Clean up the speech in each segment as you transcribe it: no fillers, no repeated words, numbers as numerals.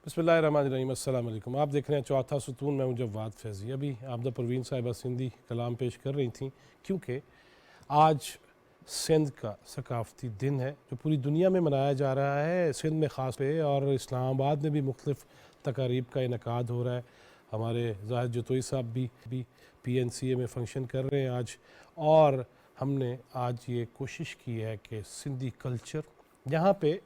बिस्मिल्लाहिर्रहमानिर्रहीम, अस्सलाम वालेकुम। आप देख रहे हैं चौथा सुतून। मैं हूं जवाद फैज़ी। अभी आमदा परवीन साहिबा सिंधी कलाम पेश कर रही थी, क्योंकि आज सिंध का सकाफ़ती दिन है जो पूरी दुनिया में मनाया जा रहा है। सिंध में ख़ास पे और इस्लामाबाद में भी मुख्तलिफ़ तकारीब का इनकाद हो रहा है। हमारे जाहिद जतोई साहब भी PNCA में फ़ंक्शन कर रहे हैं आज, और हमने आज ये कोशिश की है कि सिंधी कल्चर जहाँ पे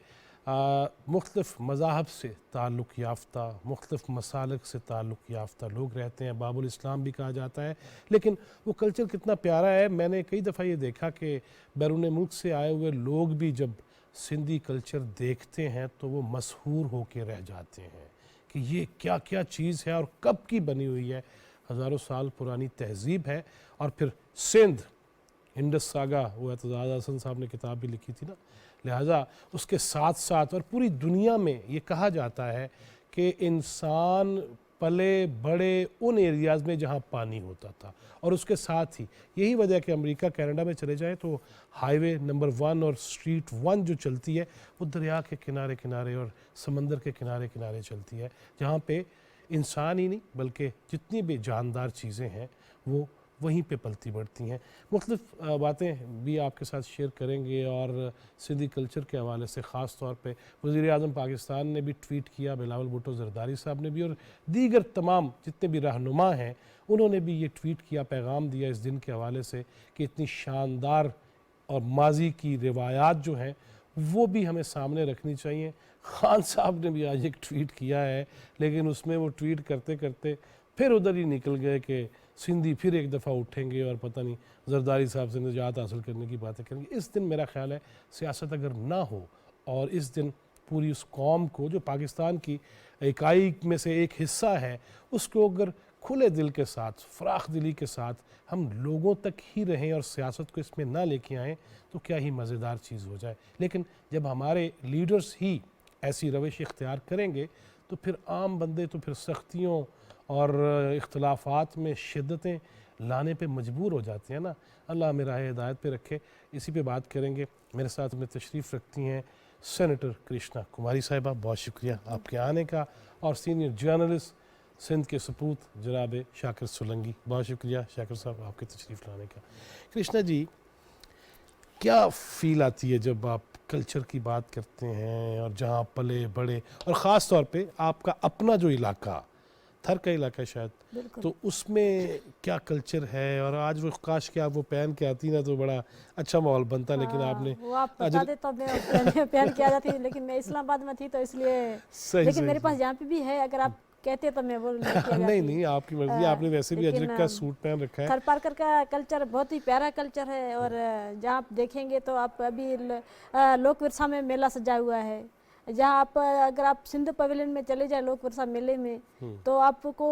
मुख्तलिफ़ मज़ाहब से ताल्लुक़ याफ़्ता, मुख्तलिफ़ मसालिक से ताल्लुक़ याफ़्ता लोग रहते हैं। बाबुल इस्लाम भी कहा जाता है, लेकिन वो कल्चर कितना प्यारा है। मैंने कई दफ़ा ये देखा कि बैरून मुल्क से आए हुए लोग भी जब सिंधी कल्चर देखते हैं तो वो मसहूर होकर रह जाते हैं कि ये क्या क्या चीज़ है और कब की बनी हुई है। हज़ारों साल पुरानी तहज़ीब है। और फिर सिंध इंडस सागा, वो एतज़ाज़ हसन साहब ने किताब भी लिखी थी ना, लिहाजा उसके साथ साथ और पूरी दुनिया में ये कहा जाता है कि इंसान पले बड़े उन एरियाज़ में जहाँ पानी होता था, और उसके साथ ही यही वजह है कि अमेरिका कनाडा में चले जाएं तो हाईवे नंबर 1 और स्ट्रीट 1 जो चलती है वो दरिया के किनारे किनारे और समंदर के किनारे किनारे चलती है, जहाँ पे इंसान ही नहीं बल्कि जितनी भी जानदार चीज़ें हैं वो वहीं पे पलती बढ़ती हैं। मुख्तलिफ़ बातें भी आपके साथ शेयर करेंगे, और सिंधी कल्चर के हवाले से ख़ास तौर पे वज़ीर आज़म पाकिस्तान ने भी ट्वीट किया, बिलावल भुट्टो ज़रदारी साहब ने भी, और दीगर तमाम जितने भी रहनुमा हैं उन्होंने भी ये ट्वीट किया, पैगाम दिया इस दिन के हवाले से कि इतनी शानदार और माजी की रिवायात जो हैं वो भी हमें सामने रखनी चाहिए। ख़ान साहब ने भी आज एक ट्वीट किया है, लेकिन उसमें वो ट्वीट करते करते फिर उधर ही निकल गए कि सिंधी फिर एक दफ़ा उठेंगे और पता नहीं जरदारी साहब से निजात हासिल करने की बातें करेंगे। इस दिन मेरा ख़्याल है सियासत अगर ना हो और इस दिन पूरी उस कौम को जो पाकिस्तान की इकाई में से एक हिस्सा है उसको अगर खुले दिल के साथ, फ़राख दिली के साथ हम लोगों तक ही रहें और सियासत को इसमें ना लेके आएँ तो क्या ही मज़ेदार चीज़ हो जाए। लेकिन जब हमारे लीडर्स ही ऐसी रविश इख्तियार करेंगे तो फिर आम बंदे तो फिर सख्तियों और इख्तलाफात में शिद्दतें लाने पे मजबूर हो जाते हैं ना। अल्लाह हमें राह हिदायत पे रखे। इसी पे बात करेंगे। मेरे साथ में तशरीफ़ रखती हैं सेनेटर कृष्णा कुमारी साहिबा, बहुत शुक्रिया आपके आने का, और सीनियर जर्नलिस्ट सिंध के सपूत जनाब शाकिर सोलंकी, बहुत शुक्रिया शाकिर साहब आपके तशरीफ़ लाने का। कृष्णा जी, क्या फ़ील आती है जब आप कल्चर की बात करते हैं और जहाँ पले बड़े, और ख़ास तौर पे आपका अपना जो इलाका थर का इलाका शायद, तो उसमें क्या कल्चर है? और आज वो काश कि आप वो पहन के आती ना तो बड़ा अच्छा माहौल बनता, लेकिन आपने वो आप बता दे तो मैं पहन के आ जाती, लेकिन मैं इस्लामाबाद में थी तो इसलिए सही लेकिन सही मेरे पास सही। यहाँ पे भी है, अगर आप कहते तो मैं वो लेके आ नहीं जाती। नहीं, आपकी मर्जी। आपने वैसे भी अजरक का सूट पहन रखा है। थर पार्कर का कल्चर बहुत ही प्यारा कल्चर है, और जहाँ आप देखेंगे तो आप अभी लोक विरसा में मेला सजा हुआ है, जहाँ आप अगर आप सिंध पवेलियन में चले जाए लोक विरसा मेले में तो आपको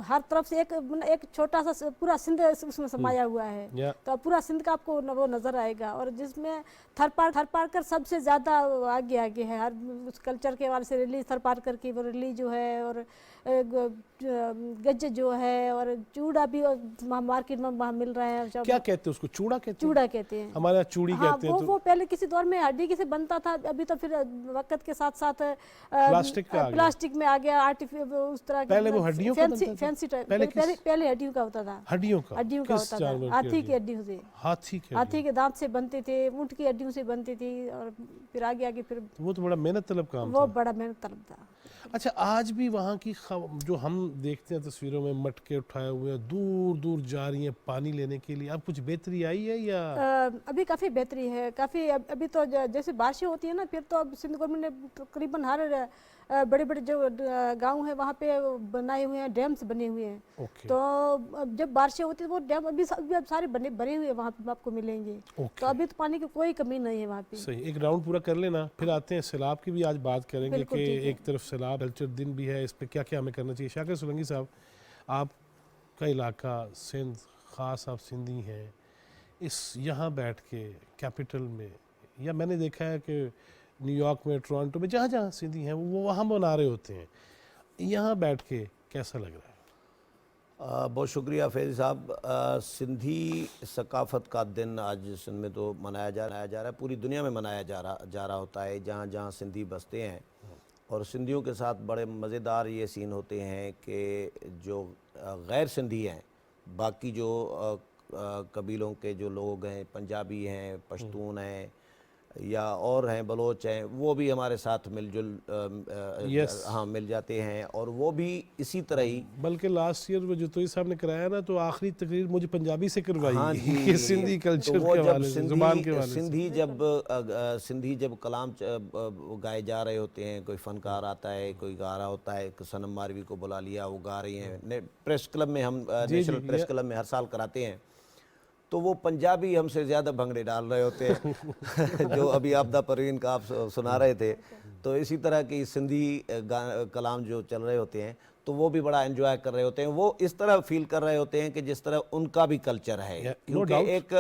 हर तरफ से एक छोटा सा पूरा सिंध उसमें समाया हुआ है, तो पूरा सिंध का आपको वो नज़र आएगा, और जिसमें थर पार्कर सबसे ज़्यादा आगे आगे है हर उस कल्चर के हवाले से। रैली थर पार्कर की वो रैली जो है, और गज जो है, और चूड़ा भी मार्केट में वहाँ मिल रहा है। क्या कहते हैं उसको? चूड़ा कहते हैं? चूड़ा कहते हैं हमारे यहाँ चूड़ी हाँ, कहते हैं। वो पहले किसी दौर में हड्डी की से बनता था, अभी तो फिर वक्त के साथ साथ प्लास्टिक में आ गया, आर्टिफिशियल उस तरह। पहले वो हड्डियों का बनता था? फैंसी टाइप पहले हड्डियों का होता था। हड्डियों का होता था, हाथी की हड्डियों से। हाथी के दांत से बनते थे, ऊँट की हड्डियों से बनती थी, और फिर आगे आगे फिर वो तो बड़ा मेहनत तलब काम था। वो बड़ा मेहनत तलब था। अच्छा, आज भी वहाँ की जो हम देखते हैं तस्वीरों में मटके उठाए हुए दूर दूर जा रही हैं पानी लेने के लिए, अब कुछ बेहतरी आई है या? अभी काफ़ी बेहतरी है, काफ़ी। अभी तो जैसे बारिशें होती है ना, फिर तो अब सिंध गवर्नमेंट ने तकरीबन हर बड़े बड़े जो गांव है वहाँ पे बनाए हुए हैं, डैम्स बने हुए हैं। तो जब बारिशें होती है वो डैम अभी सारे बने हुए वहाँ पे आपको मिलेंगे। तो अभी तो पानी की कोई कमी नहीं है वहाँ पे। सही, एक राउंड पूरा कर लेना, फिर आते हैं सैलाब की भी आज बात करेंगे कि एक तरफ सैलाब कल्चर दिन भी है, इस पर क्या क्या हमें करना चाहिए। शाकिर सोलंकी साहब, आपका इलाका सिंध, ख़ास आप सिंधी हैं, इस यहाँ बैठ के कैपिटल में, या मैंने देखा है कि न्यूयॉर्क में, टोरंटो में, जहाँ जहाँ सिंधी हैं वो वहाँ बना रहे होते हैं, यहाँ बैठ के कैसा लग रहा है? बहुत शुक्रिया फैज़ साहब। सिंधी सकाफ़त का दिन आज सिंध में तो मनाया जा रहा है, पूरी दुनिया में मनाया जा रहा होता है जहाँ जहाँ सिंधी बसते हैं, और सिंधियों के साथ बड़े मज़ेदार ये सीन होते हैं कि जो गैर सिंधी हैं, बाकी जो कबीलों के जो लोग हैं, पंजाबी हैं, पश्तून हैं या और हैं, बलोच हैं, वो भी हमारे साथ मिलजुल हाँ मिल जाते हैं और वो भी इसी तरह ही। बल्कि लास्ट ईयर वो जुतोई साहब ने कराया ना, तो आखिरी तकरीर मुझे पंजाबी से करवाई। हाँ जी, कि सिंधी कल्चर तो वो के जब हवाले से, जुबान के हवाले से। सिंधी जब कलाम गाए जा रहे होते हैं, कोई फनकार आता है, कोई गा रहा होता है, सनम मारवी को बुला लिया, वो गा रही हैं, प्रेस क्लब में हम नेशनल प्रेस क्लब में हर साल कराते हैं, तो वो पंजाबी हमसे ज़्यादा भंगड़े डाल रहे होते हैं जो अभी आपदा परवीन का आप सुना रहे थे। तो इसी तरह की सिंधी कलाम जो चल रहे होते हैं, तो वो भी बड़ा एंजॉय कर रहे होते हैं। वो इस तरह फील कर रहे होते हैं कि जिस तरह उनका भी कल्चर है, क्योंकि एक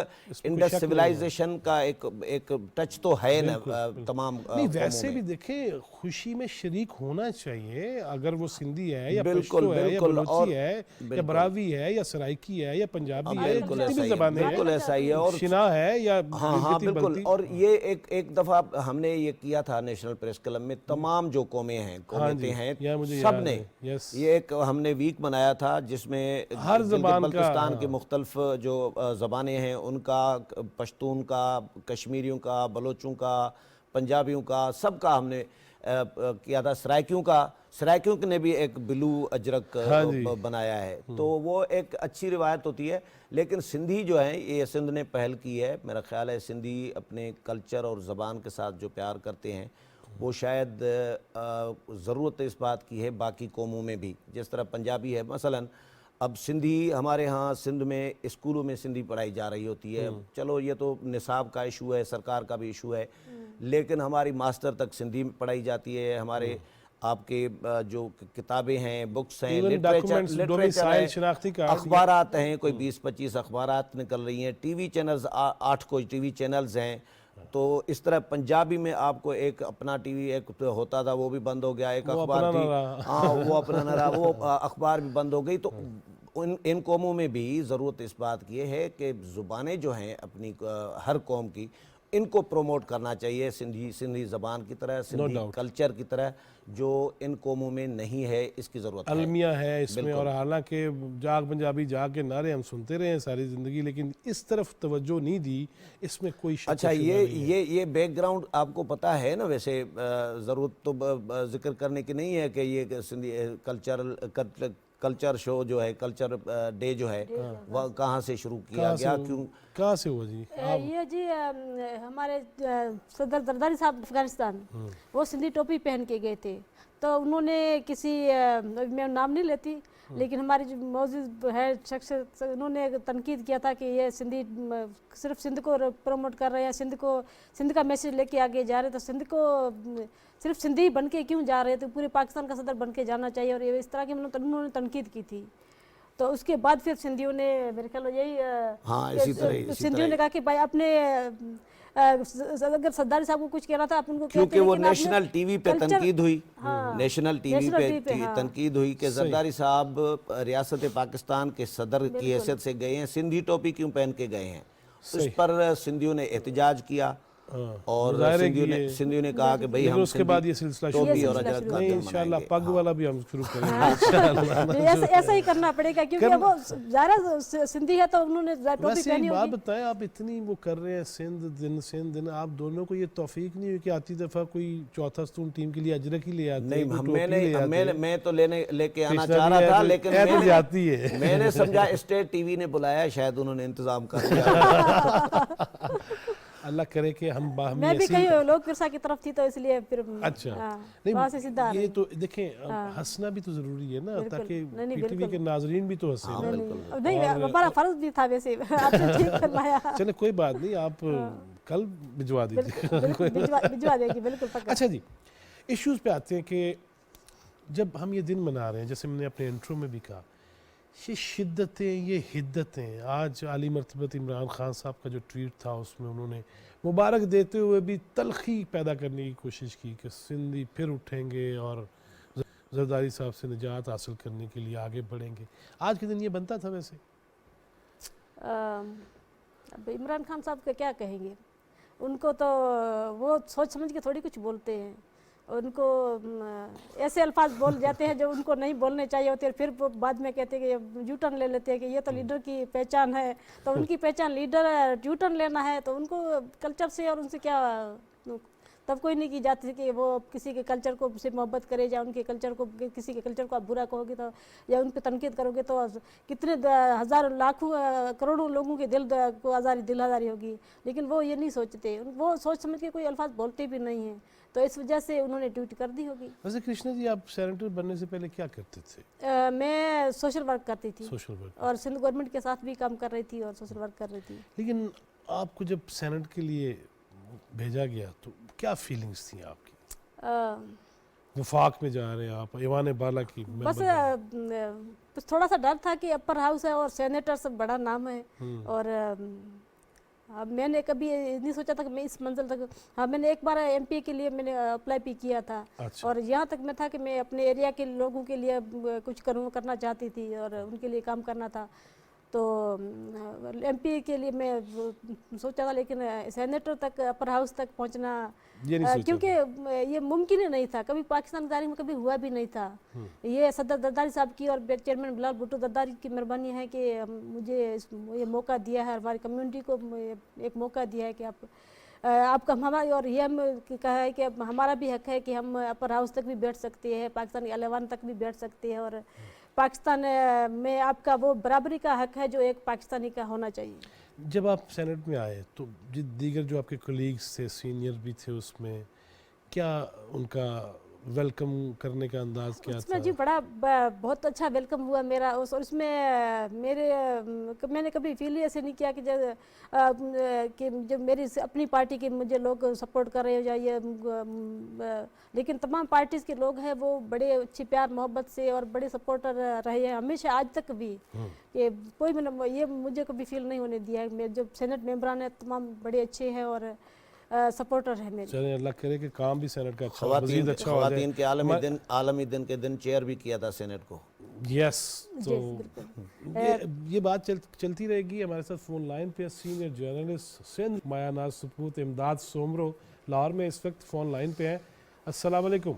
इंडस सिविलाइजेशन का एक टच तो है ना तमाम नहीं, वैसे भी देखें, खुशी में शरीक होना चाहिए। अगर वो सिंधी है या बिल्कुल, पश्तो है या बिल्कुल, बलोची है या बरावी है या सराइकी है या पंजाबी है, जितनी भी ज़बानें हैं, बिल्कुल ऐसा ही है। और शिना है या हाँ बिल्कुल। और ये एक दफ़ा हमने ये किया था नेशनल प्रेस क्लब में, तमाम जो कौमें हैं, कौमें हैं, सब ने ये एक हमने वीक बनाया था जिसमें हर ज़बान बल्तिस्तान की मुख्तलिफ जो ज़बानें हैं उनका, पश्तून का, कश्मीरियों का, बलोचों का, पंजाबियों का, सबका हमने किया था। सराइकियों ने भी एक बिलू अजरक बनाया है, तो वो एक अच्छी रिवायत होती है। लेकिन सिंधी जो है, ये सिंध ने पहल की है। मेरा ख्याल है सिंधी अपने कल्चर और ज़बान के साथ जो प्यार करते हैं, वो शायद ज़रूरत इस बात की है बाकी कौमों में भी। जिस तरह पंजाबी है मसलन, अब सिंधी हमारे यहाँ सिंध में स्कूलों में सिंधी पढ़ाई जा रही होती है। चलो ये तो निसाब का इशू है, सरकार का भी इशू है, लेकिन हमारी मास्टर तक सिंधी पढ़ाई जाती है। हमारे आपके जो किताबें हैं, बुक्स हैं, लिटरेचर है, अखबारात हैं, कोई 20-25 अखबारात निकल रही हैं, टीवी चैनल्स 8 कोई टीवी चैनल्स हैं। तो इस तरह पंजाबी में आपको एक अपना टीवी एक होता था, वो भी बंद हो गया, एक अखबार थी, हाँ वो अपना न रहा, वो अखबार भी बंद हो गई। तो इन कौमों में भी ज़रूरत इस बात की है कि ज़ुबानें जो हैं अपनी हर कौम की, इनको प्रमोट करना चाहिए सिंधी ज़बान की तरह, सिंधी कल्चर की तरह, जो इन कौमों में नहीं है। इसकी ज़रूरत है, अलमिया है इसमें। और हालांकि जाग पंजाबी जाग के नारे हम सुनते रहे हैं सारी ज़िंदगी, लेकिन इस तरफ तवज्जो नहीं दी, इसमें कोई शक अच्छा ये बैकग्राउंड आपको पता है ना? वैसे ज़रूरत तो जिक्र करने की नहीं है कि ये सिंधी कल्चर शो जो है, कल्चर डे जो है, वह कहाँ से शुरू किया गया, क्यों, कहाँ से हुआ जी? ये जी हमारे सदर जरदारी साहब अफगानिस्तान, वो सिंधी टोपी पहन के गए थे। तो उन्होंने किसी, मैं नाम नहीं लेती, लेकिन हमारी जो मौजूद है शख्स, उन्होंने तनकीद किया था कि ये सिंधी सिर्फ सिंध को प्रमोट कर रहे हैं, सिंध का मैसेज लेके आगे जा रहे, तो सिंध को सिर्फ सिंधी बन के क्यों जा रहे थे, पूरे पाकिस्तान का सदर बन के जाना चाहिए। और ये इस तरह की उन्होंने तनकीद की थी। तो उसके बाद फिर सिंधियों ने, मेरे ख्याल यही, हाँ इसी तरह सिंधियों ने कहा कि भाई अपने अगर सरदारी साहब को कुछ कहना था आप उनको, क्योंकि वो नेशनल टीवी पे तनकीद हुई, नेशनल टीवी पे तनकीद हुई कि जरदारी साहब रियासत पाकिस्तान के सदर की हैसियत से गए हैं, सिंधी टोपी क्यों पहन के गए हैं। उस पर सिंधियों ने एहतजाज किया और सिंधियों ने कहा कि भाई हम उसके बाद ये सिलसिला टोपी और अजरक का दिन इंशाल्लाह पग वाला भी हम शुरू करेंगे। ऐसा ही करना पड़ेगा, क्योंकि वो ज़्यादा सिंधी है तो उन्होंने टोपी पहनी होगी। बात बताएं, आप इतनी वो कर रहे हैं सिंध दिन, आप दोनों को ये तौफीक नहीं हुई कि आती दफ़ा कोई चौथा स्तून टीम के लिए अजरक ही ले आते? नहीं, मैं तो लेके आना चाह रहा था, लेकिन मैंने समझा स्टेट टीवी ने बुलाया, शायद उन्होंने इंतजाम कर दिया। अल्लाह करे कि मैं भी कहीं लोक विरसा की तरफ थी, तो इसलिए फिर अच्छा नहीं, वहाँ से सीधा ये तो देखें, हंसना भी तो ज़रूरी है ना, ताकि पीटीवी के नाजरीन भी तो हंसे। नहीं, हमारा फर्ज भी था वैसे, आपने ठीक करवाया। चले कोई बात नहीं, आप कल भिजवा दीजिए, भिजवा देगी बिल्कुल। अच्छा जी, इश्यूज़ पे आते हैं कि जब हम ये दिन मना रहे हैं, जैसे मैंने अपने इंट्रो में भी कहा, ये शिद्दतें, ये हिद्दतें, आज आली मर्तबत इमरान खान साहब का जो ट्वीट था उसमें उन्होंने मुबारक देते हुए भी तलखी पैदा करने की कोशिश की कि सिंधी फिर उठेंगे और जरदारी साहब से निजात हासिल करने के लिए आगे बढ़ेंगे। आज के दिन ये बनता था वैसे? अब इमरान खान साहब का क्या कहेंगे, उनको तो वो सोच समझ के थोड़ी कुछ बोलते हैं। उनको ऐसे अल्फाज बोल जाते हैं जो उनको नहीं बोलने चाहिए होते, फिर वो बाद में कहते हैं कि यू टर्न ले लेते हैं कि ये तो लीडर की पहचान है। तो उनकी पहचान लीडर यू टर्न लेना है, तो उनको कल्चर से और उनसे क्या तब कोई नहीं की जाती थी कि वो किसी के कल्चर को से मोहब्बत करे, या उनके कल्चर को, किसी के कल्चर को आप बुरा कहोगे तो या उन पर तनकीद करोगे तो कितने हज़ार लाखों करोड़ों लोगों के को दिल आज़ारी होगी। लेकिन वो ये नहीं सोचते, वो सोच समझ के कोई अल्फाज बोलते भी नहीं हैं, तो इस वजह से उन्होंने ट्वीट कर दी होगी। वैसे कृष्णा जी, आप सेनेटर बनने से पहले क्या करते थे? मैं सोशल वर्क करती थी, सोशल वर्क, और सिंध गवर्नमेंट के साथ भी काम कर रही थी और सोशल वर्क कर रही थी। लेकिन आपको जब सेनेट के लिए भेजा गया तो क्या फीलिंग्स थी आपकी? वफाक में जा रहे हैं आप, ईवान बाला की बस थोड़ा सा डर था कि अपर हाउस है और सेनेटर सब बड़ा नाम है, और मैंने कभी नहीं सोचा था कि मैं इस मंजिल तक, हाँ मैंने एक बार एमपी के लिए मैंने अप्लाई भी किया था। अच्छा। और यहाँ तक मैं था कि मैं अपने एरिया के लोगों के लिए कुछ करना चाहती थी और उनके लिए काम करना था, तो एमपी के लिए मैं सोचा था, लेकिन सेनेटर तक, अपर हाउस तक पहुंचना क्योंकि ये मुमकिन ही नहीं था, कभी पाकिस्तान की तारीख में कभी हुआ भी नहीं था। ये सदर दरदारी साहब की और चेयरमैन बिलाल भुट्टो दरदारी की मेहरबानी है कि मुझे ये मौका दिया है, हमारी कम्युनिटी को एक मौका दिया है कि आपका हमारा, और ये हम कहा है कि हमारा भी हक है कि हम अपर हाउस तक भी बैठ सकते हैं, पाकिस्तान के अलेवान तक भी बैठ सकते हैं, और पाकिस्तान में आपका वो बराबरी का हक है जो एक पाकिस्तानी का होना चाहिए। जब आप सेनेट में आए तो दीगर जो आपके कलीग्स थे, सीनियर भी थे, उसमें क्या उनका वेलकम करने का अंदाज क्या था? जी बहुत अच्छा वेलकम हुआ मेरा, और उसमें मैंने कभी फील ऐसे नहीं किया कि जब मेरी अपनी पार्टी के मुझे लोग सपोर्ट कर रहे हो या ये, लेकिन तमाम पार्टीज़ के लोग हैं वो बड़े अच्छी प्यार मोहब्बत से और बड़े सपोर्टर रहे हैं हमेशा, आज तक भी। कि कोई मैंने ये मुझे कभी फील नहीं होने दिया है, मेरे जो सेनेट मेंबरान हैं तमाम बड़े अच्छे हैं और सपोर्टर है मेरे। चलिए, अल्लाह करे कि काम भी सेनेट का अच्छा, खवातीन अच्छा हो जाए। खवातीन के आलमी दिन के दिन चेयर भी किया था सेनेट को। यस, तो ये बात चलती रहेगी। हमारे साथ फोन लाइन पे सीनियर जर्नलिस्ट सिंध मायानाज सपूत इमदाद सोमरो लाहौर में इस वक्त फोन लाइन पे हैं। अस्सलाम वालेकुम।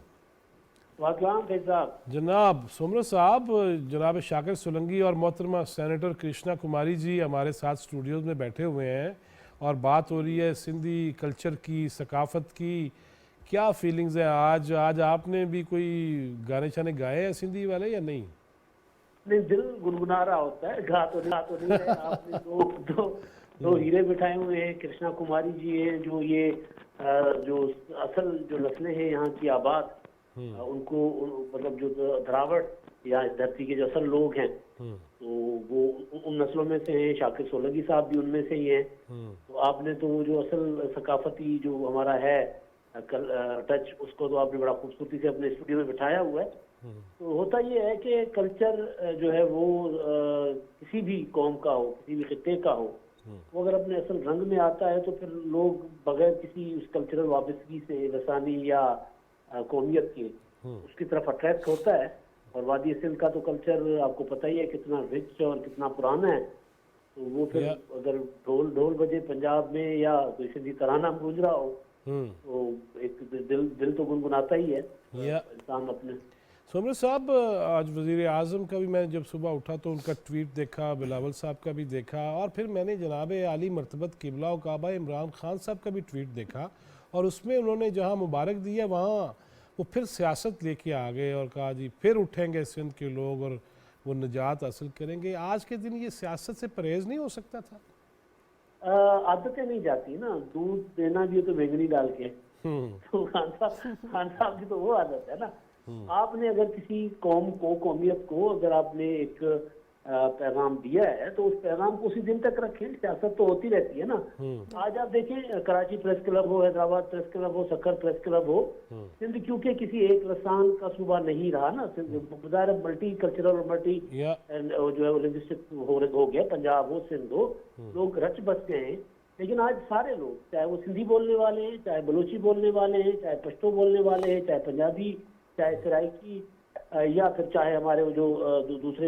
जनाब सोमरो साहब, जनाब शाकिर सोलंकी और मोहतरमा सेनेटर कृष्णा कुमारी जी हमारे साथ स्टूडियोज़ में बैठे हुए हैं और बात हो रही है सिंधी कल्चर की, सकाफ़त की। क्या फीलिंग्स है आज आपने भी कोई गाने शाने गाए हैं सिंधी वाले या नहीं? नहीं, दिल गुनगुना रहा होता है, गा तो नहीं है। आपने दो हीरे बिठाए हुए हैं, कृष्णा कुमारी जी हैं जो ये जो असल जो नस्लें हैं यहाँ की आबाद, उनको मतलब जो द्रावड़ या इस धरती के जो असल लोग हैं, तो वो उन नस्लों में से हैं। शाकिर सोलंकी साहब भी उनमें से ही हैं। तो आपने तो जो असल सकाफती जो हमारा है टच, उसको तो आपने बड़ा खूबसूरती से अपने स्टूडियो में बिठाया हुआ है। तो होता ये है कि कल्चर जो है वो किसी भी कौम का हो, किसी भी खित्ते का हो, वो अगर अपने असल रंग में आता है तो फिर लोग बगैर किसी उस कल्चरल वाबस्तगी से, रसानी या कौमियत के, उसकी तरफ अट्रैक्ट होता है। और वादी सिंध का तो कल्चर आपको पता ही है कितना रिच और कितना पुराना है। तो वो फिर अगर ढोल बजे पंजाब में या कोई सिंधी तराना गूंज रहा हो तो एक दिल तो गुनगुनाता ही है इंसान अपने। सोमर साहब, आज वज़ीर आज़म का भी मैं जब सुबह उठा तो उनका ट्वीट देखा, बिलावल साहब का भी देखा, और फिर मैंने जनाब आली मरतबत किबला व काबा इमरान खान साहब का भी ट्वीट देखा, और उसमें उन्होंने जहां मुबारक दी है वहाँ वो फिर सियासत लेके आ गए और कहा जी फिर उठेंगे सिंध के लोग और वो निजात हासिल करेंगे। आज के दिन ये सियासत से परहेज़ नहीं हो सकता था? आदतें नहीं जाती ना, दूध देना भी है तो बैंगनी डाल के। तो खान साहब की तो वो आदत है ना। आपने अगर किसी कौम को, कौमियत को अगर आपने एक पैगाम दिया है तो उस पैगाम को उसी दिन तक रखें। सियासत तो होती रहती है ना। आज आप देखें, कराची प्रेस क्लब हो, हैदराबाद प्रेस क्लब हो, सक्कर प्रेस क्लब हो, सिंध क्योंकि किसी एक रसान का सूबा नहीं रहा ना, सिंध मल्टी कल्चरल और मल्टी जो है लिंग्विस्टिक हो गया, पंजाब हो, सिंध हो, लोग रच बस गए हैं। लेकिन आज सारे लोग, चाहे वो सिंधी बोलने वाले हैं, चाहे बलोची बोलने वाले हैं, चाहे पश्तो बोलने वाले हैं, चाहे पंजाबी, चाहे सराइकी, या फिर चाहे हमारे जो दूसरे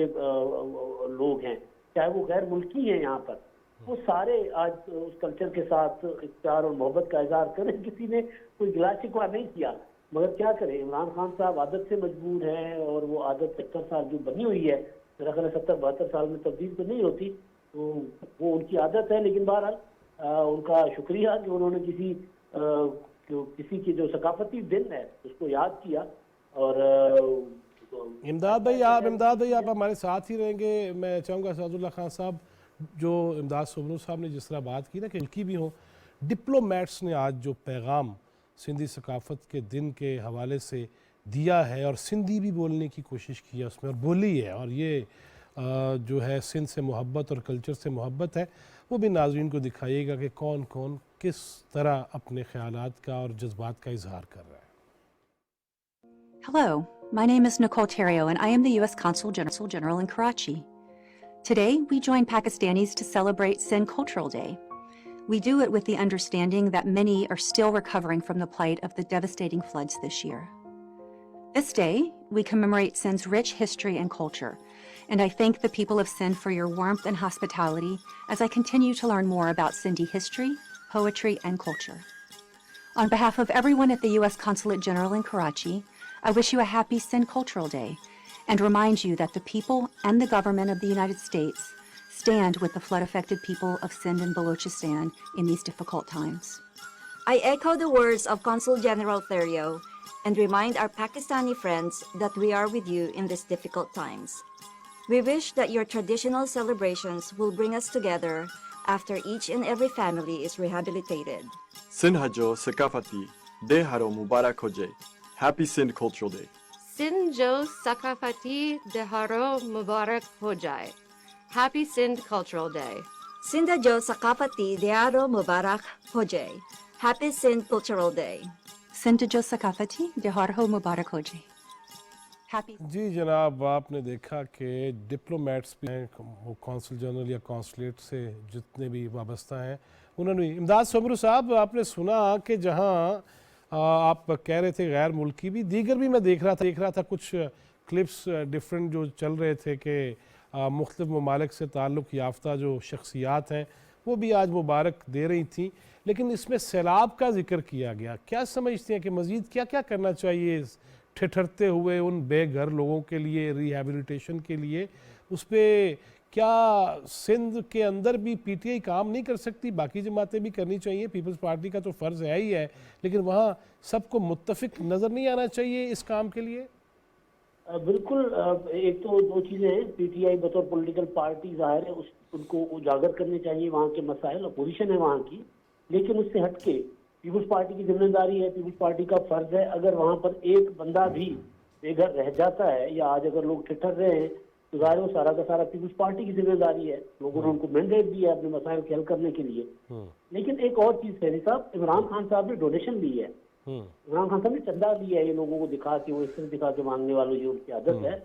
लोग हैं, चाहे वो गैर मुल्की हैं यहाँ पर, वो सारे आज उस कल्चर के साथ प्यार और मोहब्बत का इजहार करें। किसी ने कोई गिला शिकवा नहीं किया। मगर क्या करें, इमरान खान साहब आदत से मजबूर हैं, और वो आदत 70 साल जो बनी हुई है, मेरा ख्याल है 70-72 साल में तब्दील तो नहीं होती, तो वो उनकी आदत है। लेकिन बहरहाल उनका शुक्रिया कि उन्होंने किसी की जो सकाफती दिन है उसको याद किया। और इमदाद भाई आप हमारे साथ ही रहेंगे। मैं चाहूँगा सादुल्ला खान साहब, जो इमदाद सोमरू साहब ने जिस तरह बात की ना कि उनकी भी हो, डिप्लोमेट्स ने आज जो पैगाम सिंधी सकाफ़त के दिन के हवाले से दिया है, और सिंधी भी बोलने की कोशिश की है उसमें, और बोली है, और ये जो है सिंध से मोहब्बत और कल्चर से मोहब्बत है, वो भी नाज़रीन को दिखाइएगा कि कौन कौन किस तरह अपने ख़यालात का और जज्बात का इजहार कर रहा है। Hello, my name is Nicole Terrio and I am the U.S. Consul General in Karachi. Today, we join Pakistanis to celebrate Sindh Cultural Day. We do it with the understanding that many are still recovering from the plight of the devastating floods this year. This day, we commemorate Sindh's rich history and culture, and I thank the people of Sindh for your warmth and hospitality as I continue to learn more about Sindhi history, poetry, and culture. On behalf of everyone at the U.S. Consulate General in Karachi, I wish you a happy Sindh Cultural Day and remind you that the people and the government of the United States stand with the flood-affected people of Sindh and Balochistan in these difficult times. I echo the words of Consul General Therio and remind our Pakistani friends that we are with you in these difficult times. We wish that your traditional celebrations will bring us together after each and every family is rehabilitated. Sindh Jo Sakafati De Haro Mubarak Hoje. Happy Sindh Cultural Day. Sindh Jo Sakafati Deharo Mubarak Ho Jaye. Happy Sindh Cultural Day. Sindh Jo Sakafati Dearo Mubarak Ho Jaye. Happy Sindh Cultural Day. Sindh Jo Sakafati Deharho Mubarak Ho Jaye. Happy. जी जनाब, आपने देखा कि diplomats भी हैं, वो consul general या consulate से जितने भी वाबस्ता हैं, उन्होंने इमदाद सोमरू साहब, आपने सुना कि जहाँ आप कह रहे थे गैर मुल्की भी, दीगर भी मैं देख रहा था कुछ क्लिप्स डिफरेंट जो चल रहे थे कि मुख्तलिफ ममालिक से ताल्लुक़ याफ्ता जो शख्सियात हैं वो भी आज मुबारक दे रही थी। लेकिन इसमें सैलाब का जिक्र किया गया। क्या समझते हैं कि मज़ीद क्या क्या करना चाहिए ठिठुरते हुए उन बेघर लोगों के लिए, रिहैबिलिटेशन के लिए? उस पर क्या सिंध के अंदर भी पीटीआई काम नहीं कर सकती? बाकी जमातें भी करनी चाहिए, पीपल्स पार्टी का तो फ़र्ज़ है ही है, लेकिन वहाँ सबको मुत्तफ़िक नज़र नहीं आना चाहिए इस काम के लिए? बिल्कुल। एक तो दो चीज़ें हैं, पीटीआई बतौर पॉलिटिकल पार्टी ज़ाहिर है उनको उजागर करने चाहिए वहाँ के मसाइल, अपोजिशन है वहाँ की, लेकिन उससे हटके पीपल्स पार्टी की जिम्मेदारी है, पीपल्स पार्टी का फ़र्ज़ है, अगर वहाँ पर एक बंदा भी बेघर रह जाता है या आज अगर लोग ठिठुर रहे हैं तो ज़ाहिर वो सारा का सारा पीपल्स पार्टी की जिम्मेदारी है। लोगों ने उनको मैंडेट दिया है अपने मसाइल के हल करने के लिए। लेकिन एक और चीज़ फैरी साहब, इमरान खान साहब ने डोनेशन ली है, इमरान खान साहब ने चंदा लिया है ये लोगों को दिखा के, वो इस तरह दिखा के मांगने वालों की उनकी आदत है।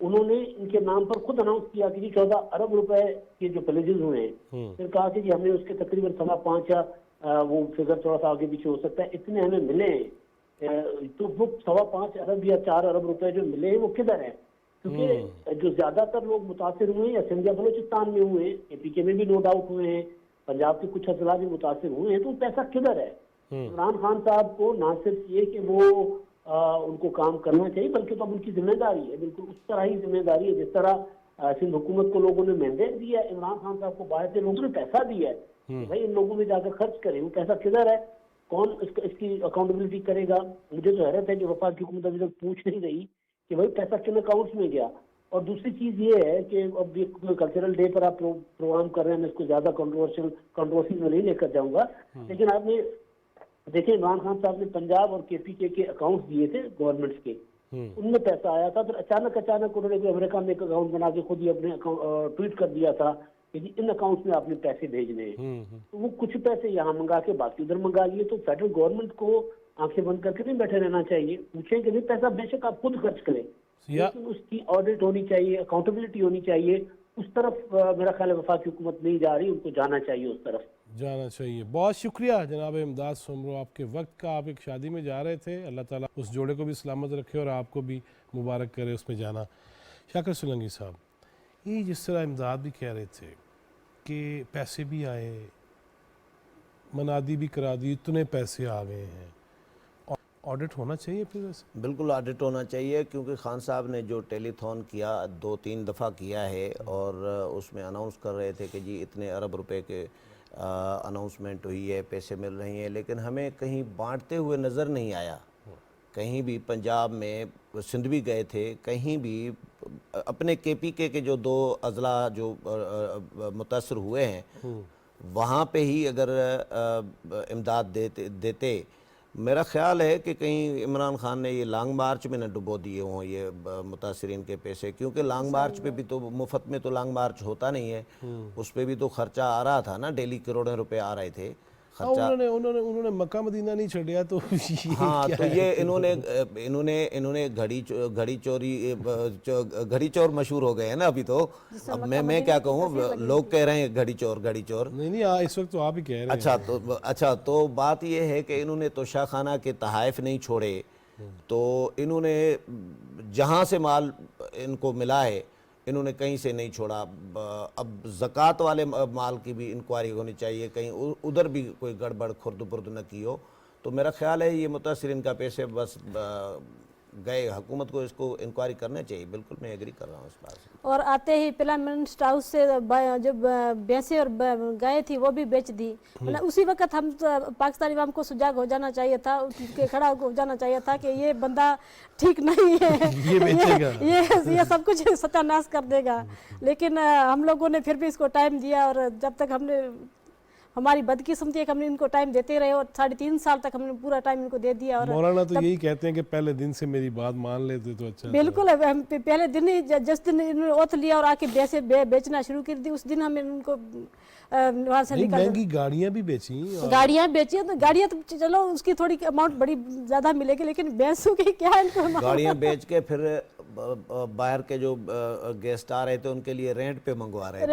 उन्होंने इनके नाम पर खुद अनाउंस किया कि 14 अरब रुपए के जो प्लेजेस हुए हैं, फिर कहा कि हमें उसके तकरीबन 5.25 या वो फिगर थोड़ा सा आगे पीछे हो सकता है, इतने हमें मिले हैं। तो वो 5.25 अरब या 4 अरब रुपए जो मिले हैं वो किधर है? क्योंकि जो ज्यादातर लोग मुतासिर हुए हैं या सिंध या बलोचिस्तान में हुए हैं, एपीके में भी नो डाउट हुए हैं, पंजाब के कुछ अजला भी मुतासिर हुए हैं, तो पैसा किधर है? इमरान खान साहब को ना सिर्फ ये कि वो उनको काम करना चाहिए, बल्कि तो अब उनकी जिम्मेदारी है, बिल्कुल उस तरह ही जिम्मेदारी है जिस तरह सिंध हुकूमत को लोगों ने मैंडेट दिया है, इमरान खान साहब को बाहर से लोगों ने पैसा दिया है, भाई इन लोगों में जाकर खर्च करें। वो पैसा किधर है? कौन इसकी अकाउंटेबिलिटी करेगा? मुझे तो हैरत है कि वफाक की हुकूमत अभी तक पूछ नहीं रही कि भाई पैसा किन अकाउंट्स में गया। और दूसरी चीज़ ये है कि अब ये कल्चरल डे पर आप प्रोग्राम कर रहे हैं, मैं इसको ज़्यादा कंट्रोवर्सी में नहीं लेकर जाऊँगा, लेकिन आपने देखिए इमरान खान साहब ने पंजाब और केपीके के अकाउंट्स दिए थे गवर्नमेंट्स के, उनमें पैसा आया था, फिर अचानक उन्होंने अमेरिका में एक अकाउंट बना के खुद ही अपने ट्वीट कर दिया था कि इन अकाउंट्स में आपने पैसे भेजने हैं। तो वो कुछ पैसे यहाँ मंगा के बाकी उधर मंगा लिए। तो फेडरल गवर्नमेंट को आंखें बंद करके नहीं बैठे रहना चाहिए, पूछें कि नहीं पैसा बेशक आप खुद खर्च करें, लेकिन उसकी ऑडिट होनी चाहिए, अकाउंटेबिलिटी होनी चाहिए। उस तरफ मेरा ख्याल है वफाकी हुकूमत नहीं जा रही, उनको जाना चाहिए, उस तरफ जाना चाहिए। बहुत शुक्रिया जनाब इमदाद सोमरू आपके वक्त का। आप एक शादी में जा रहे थे, अल्लाह ताला उस जोड़े को भी सलामत रखे और आपको भी मुबारक करे उसमें जाना। शाकिर सोलंकी साहब, ये जिस तरह इमदाद भी कह रहे थे कि पैसे भी आए, मनादी भी करा दी, इतने पैसे आ गए हैं, ऑडिट होना चाहिए फिर वैसे? बिल्कुल ऑडिट होना चाहिए, क्योंकि खान साहब ने जो टेलीथॉन किया 2-3 दफ़ा किया है और उसमें अनाउंस कर रहे थे कि जी इतने अरब रुपए के अनाउंसमेंट हुई है, पैसे मिल रही हैं, लेकिन हमें कहीं बांटते हुए नज़र नहीं आया। कहीं भी पंजाब में, सिंध भी गए थे, कहीं भी अपने KPK के जो 2 अजला जो मुतासर हुए हैं वहाँ पे ही अगर इमदाद देते मेरा ख्याल है कि कहीं इमरान खान ने ये लॉन्ग मार्च में न डुबो दिए हों ये मुतासरीन के पैसे, क्योंकि लॉन्ग मार्च पे भी तो मुफ्त में तो लॉन्ग मार्च होता नहीं है, उस पर भी तो खर्चा आ रहा था ना, डेली करोड़ों रुपए आ रहे थे खर्चा। उन्होंने मक्का मदीना नहीं छोड़ा तो हाँ, तो ये इन्होंने घड़ी चोर मशहूर हो गए हैं ना अभी तो। अब मैं क्या कहूँ, लोग कह रहे हैं घड़ी चोर। नहीं, इस वक्त तो आप ही कह रहे हैं। अच्छा, तो बात ये है कि इन्होंने तोशाखाना के तहाइफ नहीं छोड़े, तो इन्होंने जहाँ से माल इनको मिला है इन्होंने कहीं से नहीं छोड़ा। अब ज़कात वाले माल की भी इंक्वायरी होनी चाहिए, कहीं उधर भी कोई गड़बड़ खुर्द बुर्द न की हो। तो मेरा ख्याल है ये मुतासरीन का पैसे बस गए, हुकूमत को इसको इंक्वायरी करना चाहिए। बिल्कुल मैं एग्री कर रहा हूँ इस बात से। और आते ही प्राइम मिनिस्टर हाउस से जो भैंसें और गायें थी वो भी बेच दी। मतलब उसी वक्त हम पाकिस्तानी अवाम को सुजाग हो जाना चाहिए था, उनके खड़ा हो जाना चाहिए था कि ये बंदा ठीक नहीं है, ये बेचेगा, ये सब कुछ सत्यानाश कर देगा। लेकिन हम लोगों ने फिर भी इसको टाइम दिया, और जब तक हमारी बदकिस्मती है कि हमने इनको टाइम देते रहे, और 3.5 साल तक हमने पूरा टाइम इनको दे दिया। और मौलाना तो यही कहते हैं कि पहले दिन से मेरी बात मान लेते तो अच्छा। बिल्कुल, हम पहले दिन ही जिस दिन इन्होंने ओथ लिया और आके बेचना शुरू कर दी, उस दिन हमें उनको वहाँ से निकाल। महंगी गाड़ियाँ भी बेची, गाड़ियाँ बेची, तो गाड़ियाँ तो चलो उसकी थोड़ी अमाउंट बड़ी ज़्यादा मिलेगी, लेकिन भैंसों की क्या इनको गाड़ियाँ बेच के फिर बाहर के जो गेस्ट आ रहे थे उनके लिए रेंट पे मंगवा रहे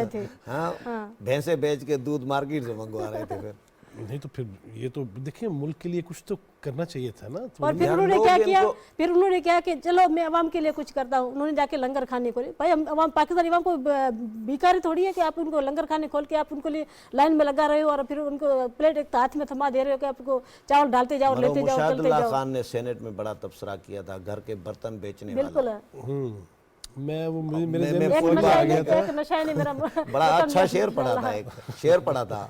थे। हाँ, भैंसे बेच के दूध मार्केट से मंगवा रहे थे फिर। नहीं तो फिर ये तो देखिए मुल्क के लिए कुछ तो करना चाहिए था ना। तो और फिर उन्होंने क्या किया, फिर उन्होंने क्या कि चलो मैं अवाम के लिए कुछ करता हूँ। उन्होंने जाके लंगर खाने खोले। भाई हम अवाम, पाकिस्तानी अवाम को भिखारी थोड़ी है कि आप उनको लंगर खाने खोल के आप उनको लिए लाइन में लगा रहे हो और फिर उनको प्लेट एक हाथ में थमा दे रहे हो कि आपको चावल डालते जाओ, लेते जाओ, चलते जाओ। खान ने सेनेट में बड़ा तबसरा किया था घर के बर्तन बेचने वाला। बिल्कुल, मैं वो मेरे में बड़ा अच्छा शेर पढ़ा था, एक शेर पढ़ा था।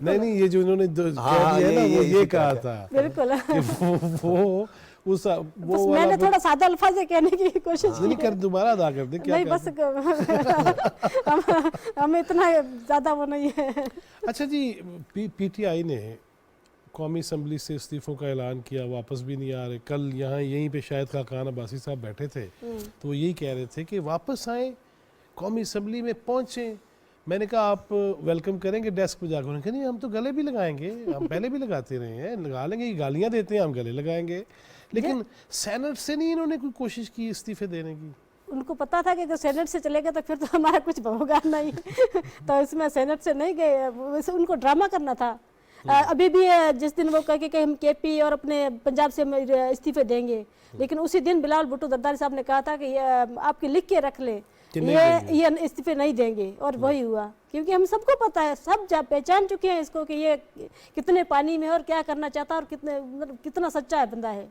नहीं ये जो उन्होंने कह दिया ना वो ये कहा था। बिल्कुल, वो मैंने थोड़ा सादा अल्फाज में कहने की कोशिश नहीं कर, दोबारा अदा कर दे। क्या नहीं, बस हमें इतना ज्यादा वो नहीं है। अच्छा जी, PTI ने कौमी असम्बली से इस्तीफ़ों का ऐलान किया, वापस भी नहीं आ रहे। कल यहाँ यहीं पे शायद खाकान अब्बासी साहब बैठे थे तो वो यही कह रहे थे कि वापस आएँ, कौमी असम्बली में पहुँचें। मैंने कहा आप वेलकम करेंगे डेस्क पे जाकर? उन्होंने कहा नहीं हम तो गले भी लगाएंगे, हम पहले भी लगाते रहे हैं, लगा लेंगे, गालियाँ देते हैं हम गले लगाएंगे। लेकिन सेनेट से नहीं इन्होंने कोई कोशिश की इस्तीफ़े देने की? उनको पता था कि अगर सेनेट से चले गए तो फिर तो हमारा कुछ होगा नहीं तो इसमें सेनेट से नहीं गए, वैसे उनको ड्रामा करना था। अभी भी जिस दिन वो कह के हम KP और अपने पंजाब से इस्तीफे देंगे, लेकिन उसी दिन बिलावल भुट्टो जरदारी साहब ने कहा था कि आपके लिख के रख ले, ये इस्तीफे नहीं देंगे, और वही हुआ। क्योंकि हम सबको पता है, सब पहचान चुके हैं इसको कि ये कितने पानी में और क्या करना चाहता है और कितना सच्चा है बंदा है।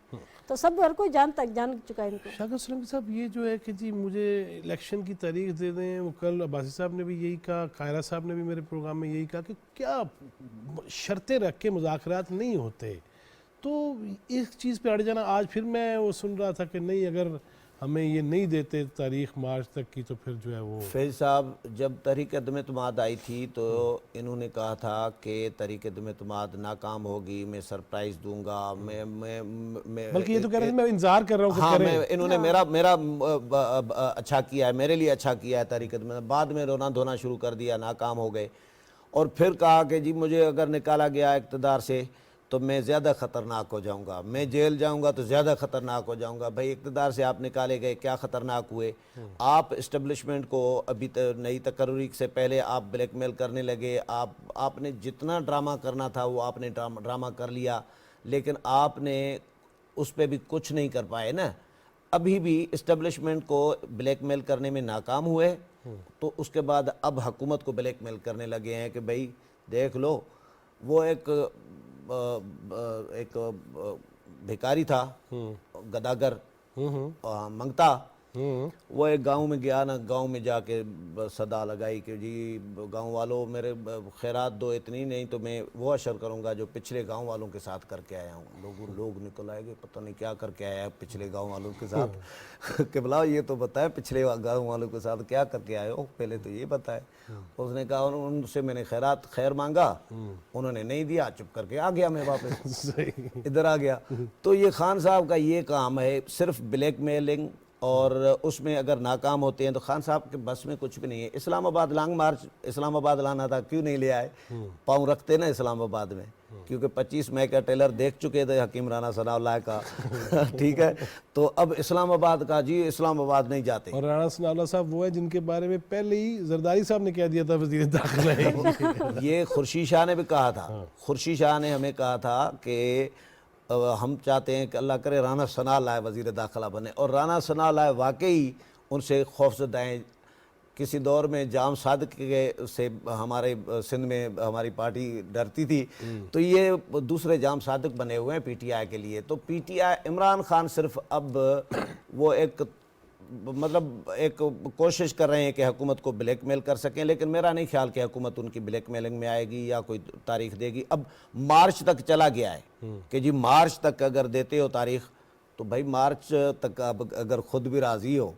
तो सब हर कोई जान चुका है इनको। शाकिर सुलैमी साहब, ये जो है कि जी मुझे इलेक्शन की तारीख दे दें, वो कल अब्बासी साहब ने भी यही कहा, कायरा साहब ने भी मेरे प्रोग्राम में यही कहा कि क्या शर्तें रख के मुज़ाकरात नहीं होते, तो इस चीज़ पे अड़ जाना। आज फिर मैं वो सुन रहा था कि नहीं, अगर हमें ये नहीं देते तारीख मार्च तक की तो फिर जो है वो। फैज़ साहब, जब तहरीक अदम-ए-इत्तेमाद आई थी तो इन्होंने कहा था कि तहरीक अदम-ए-इत्तेमाद नाकाम होगी, मैं सरप्राइज़ दूंगा, मैं बल्कि ये तो कह रहे थे मैं इंतजार कर रहा हूँ। हाँ, इन्होंने मेरा अच्छा किया है, मेरे लिए अच्छा किया है तहरीक अदम। बाद में रोना धोना शुरू कर दिया, नाकाम हो गए। और फिर कहा कि जी मुझे अगर निकाला गया इक़्तिदार से तो मैं ज़्यादा ख़तरनाक हो जाऊंगा, मैं जेल जाऊंगा तो ज़्यादा ख़तरनाक हो जाऊंगा। भाई इक़्तिदार से आप निकाले गए, क्या ख़तरनाक हुए? आप इस्टेब्लिशमेंट को अभी नई तकर्री से पहले आप ब्लैकमेल करने लगे। आपने जितना ड्रामा करना था वो आपने ड्रामा कर लिया, लेकिन आपने उस पर भी कुछ नहीं कर पाए ना। अभी भी इस्टेब्लिशमेंट को ब्लैकमेल करने में नाकाम हुए, तो उसके बाद अब हुकूमत को ब्लैकमेल करने लगे हैं कि भाई देख लो, वो एक भिखारी था, गदागर, मंगता, वो एक गांव में गया ना, गांव में जाके सदा लगाई कि जी गांव वालों मेरे खैरात दो, इतनी नहीं तो मैं वो अशर करूंगा जो पिछले गांव वालों के साथ करके आया हूँ। लोग निकल आएंगे, पता नहीं क्या करके आया है पिछले गांव वालों के साथ। कि बुलाओ ये तो बताए पिछले गांव वालों के साथ क्या करके आए हो, पहले तो ये बताए। उसने कहा, उनसे मैंने खैर मांगा, उन्होंने नहीं दिया, चुप करके आ गया मैं वापस इधर आ गया। तो ये खान साहब का ये काम है, सिर्फ ब्लैकमेलिंग, और उसमें अगर नाकाम होते हैं तो खान साहब के बस में कुछ भी नहीं है। इस्लामाबाद लॉन्ग मार्च इस्लामाबाद लाना था, क्यों नहीं ले आए? पाँव रखते ना इस्लामाबाद में, क्योंकि 25 मई का ट्रेलर देख चुके थे हकीम राणा सनाउल्लाह का। ठीक है, तो अब इस्लामाबाद का जी इस्लामाबाद नहीं जाते। और राणा सनाउल्लाह साहब वो है जिनके बारे में पहले ही जरदारी साहब ने कह दिया था वज़ीर दाखिला है। ये खुर्शीद शाह ने भी कहा था, खुर्शीद शाह ने हमें कहा था कि हम चाहते हैं कि अल्लाह करे राणा सनाउल्लाह वज़ीर दाखिला बने, और राणा सनाउल्लाह वाकई उनसे खौफज़दा हैं। किसी दौर में जाम सादिक के से हमारे सिंध में हमारी पार्टी डरती थी, तो ये दूसरे जाम सादिक बने हुए हैं पीटीआई के लिए। तो पीटीआई, इमरान खान सिर्फ अब वो एक मतलब एक कोशिश कर रहे हैं कि हुकूमत को ब्लैकमेल कर सकें, लेकिन मेरा नहीं ख्याल कि हुकूमत उनकी ब्लैकमेलिंग में आएगी या कोई तारीख देगी। अब मार्च तक चला गया है कि जी मार्च तक अगर देते हो तारीख, तो भाई मार्च तक अब अगर खुद भी राज़ी हो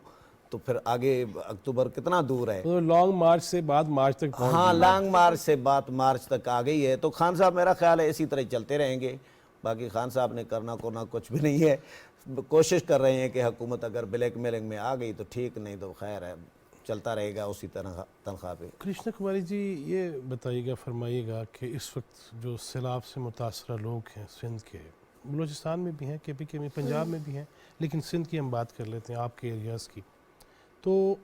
तो फिर आगे अक्टूबर कितना दूर है। तो लॉन्ग मार्च से बाद मार्च तक पहुंच हाँ, गए। लॉन्ग मार्च से बात मार्च तक आ गई है। तो खान साहब मेरा ख्याल है इसी तरह चलते रहेंगे। बाकी खान साहब ने करना कुछ भी नहीं है, कोशिश कर रहे हैं कि हुकूमत अगर ब्लैकमेलिंग में आ गई तो ठीक, नहीं तो खैर है, चलता रहेगा उसी तरह तनख्वाह पे। कृष्ण कुमारी जी, ये बताइएगा, फरमाइएगा कि इस वक्त जो सैलाब से मुतासरा लोग हैं सिंध के, बलूचिस्तान में भी हैं, KPK में, पंजाब में भी हैं, लेकिन सिंध की हम बात कर लेते हैं, आपके एरियाज़ की। तो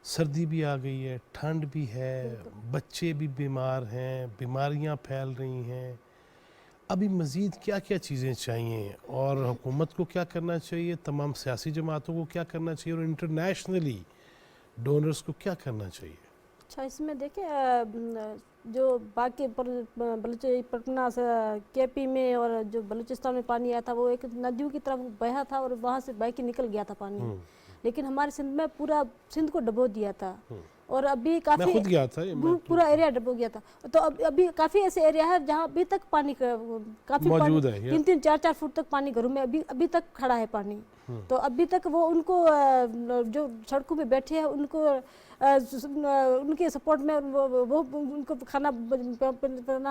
सर्दी भी आ गई है, ठंड भी है, बच्चे भी बीमार हैं, बीमारियां फैल रही हैं। अभी मज़ीद क्या क्या चीज़ें चाहिए और हुकूमत को क्या करना चाहिए, तमाम सियासी जमातों को क्या करना चाहिए, और इंटरनेशनली डोनर्स को क्या करना चाहिए? अच्छा, इसमें देखिए जो बाकी पटना से KP में और जो बलूचिस्तान में पानी आया था वो एक नदियों की तरफ बहा था और वहाँ से बह के निकल गया था पानी, लेकिन हमारे सिंध में पूरा सिंध को डुबो दिया था। और अभी काफी, मैं खुद गया था, पूरा एरिया डुबो गया था। तो अभी काफी ऐसे एरिया है जहाँ अभी तक पानी काफी मौजूद है, 3-3, 4-4 फुट तक पानी घरों में अभी तक खड़ा है पानी। तो अभी तक वो उनको जो सड़कों पे बैठे हैं उनको उनके सपोर्ट में वो उनको खाना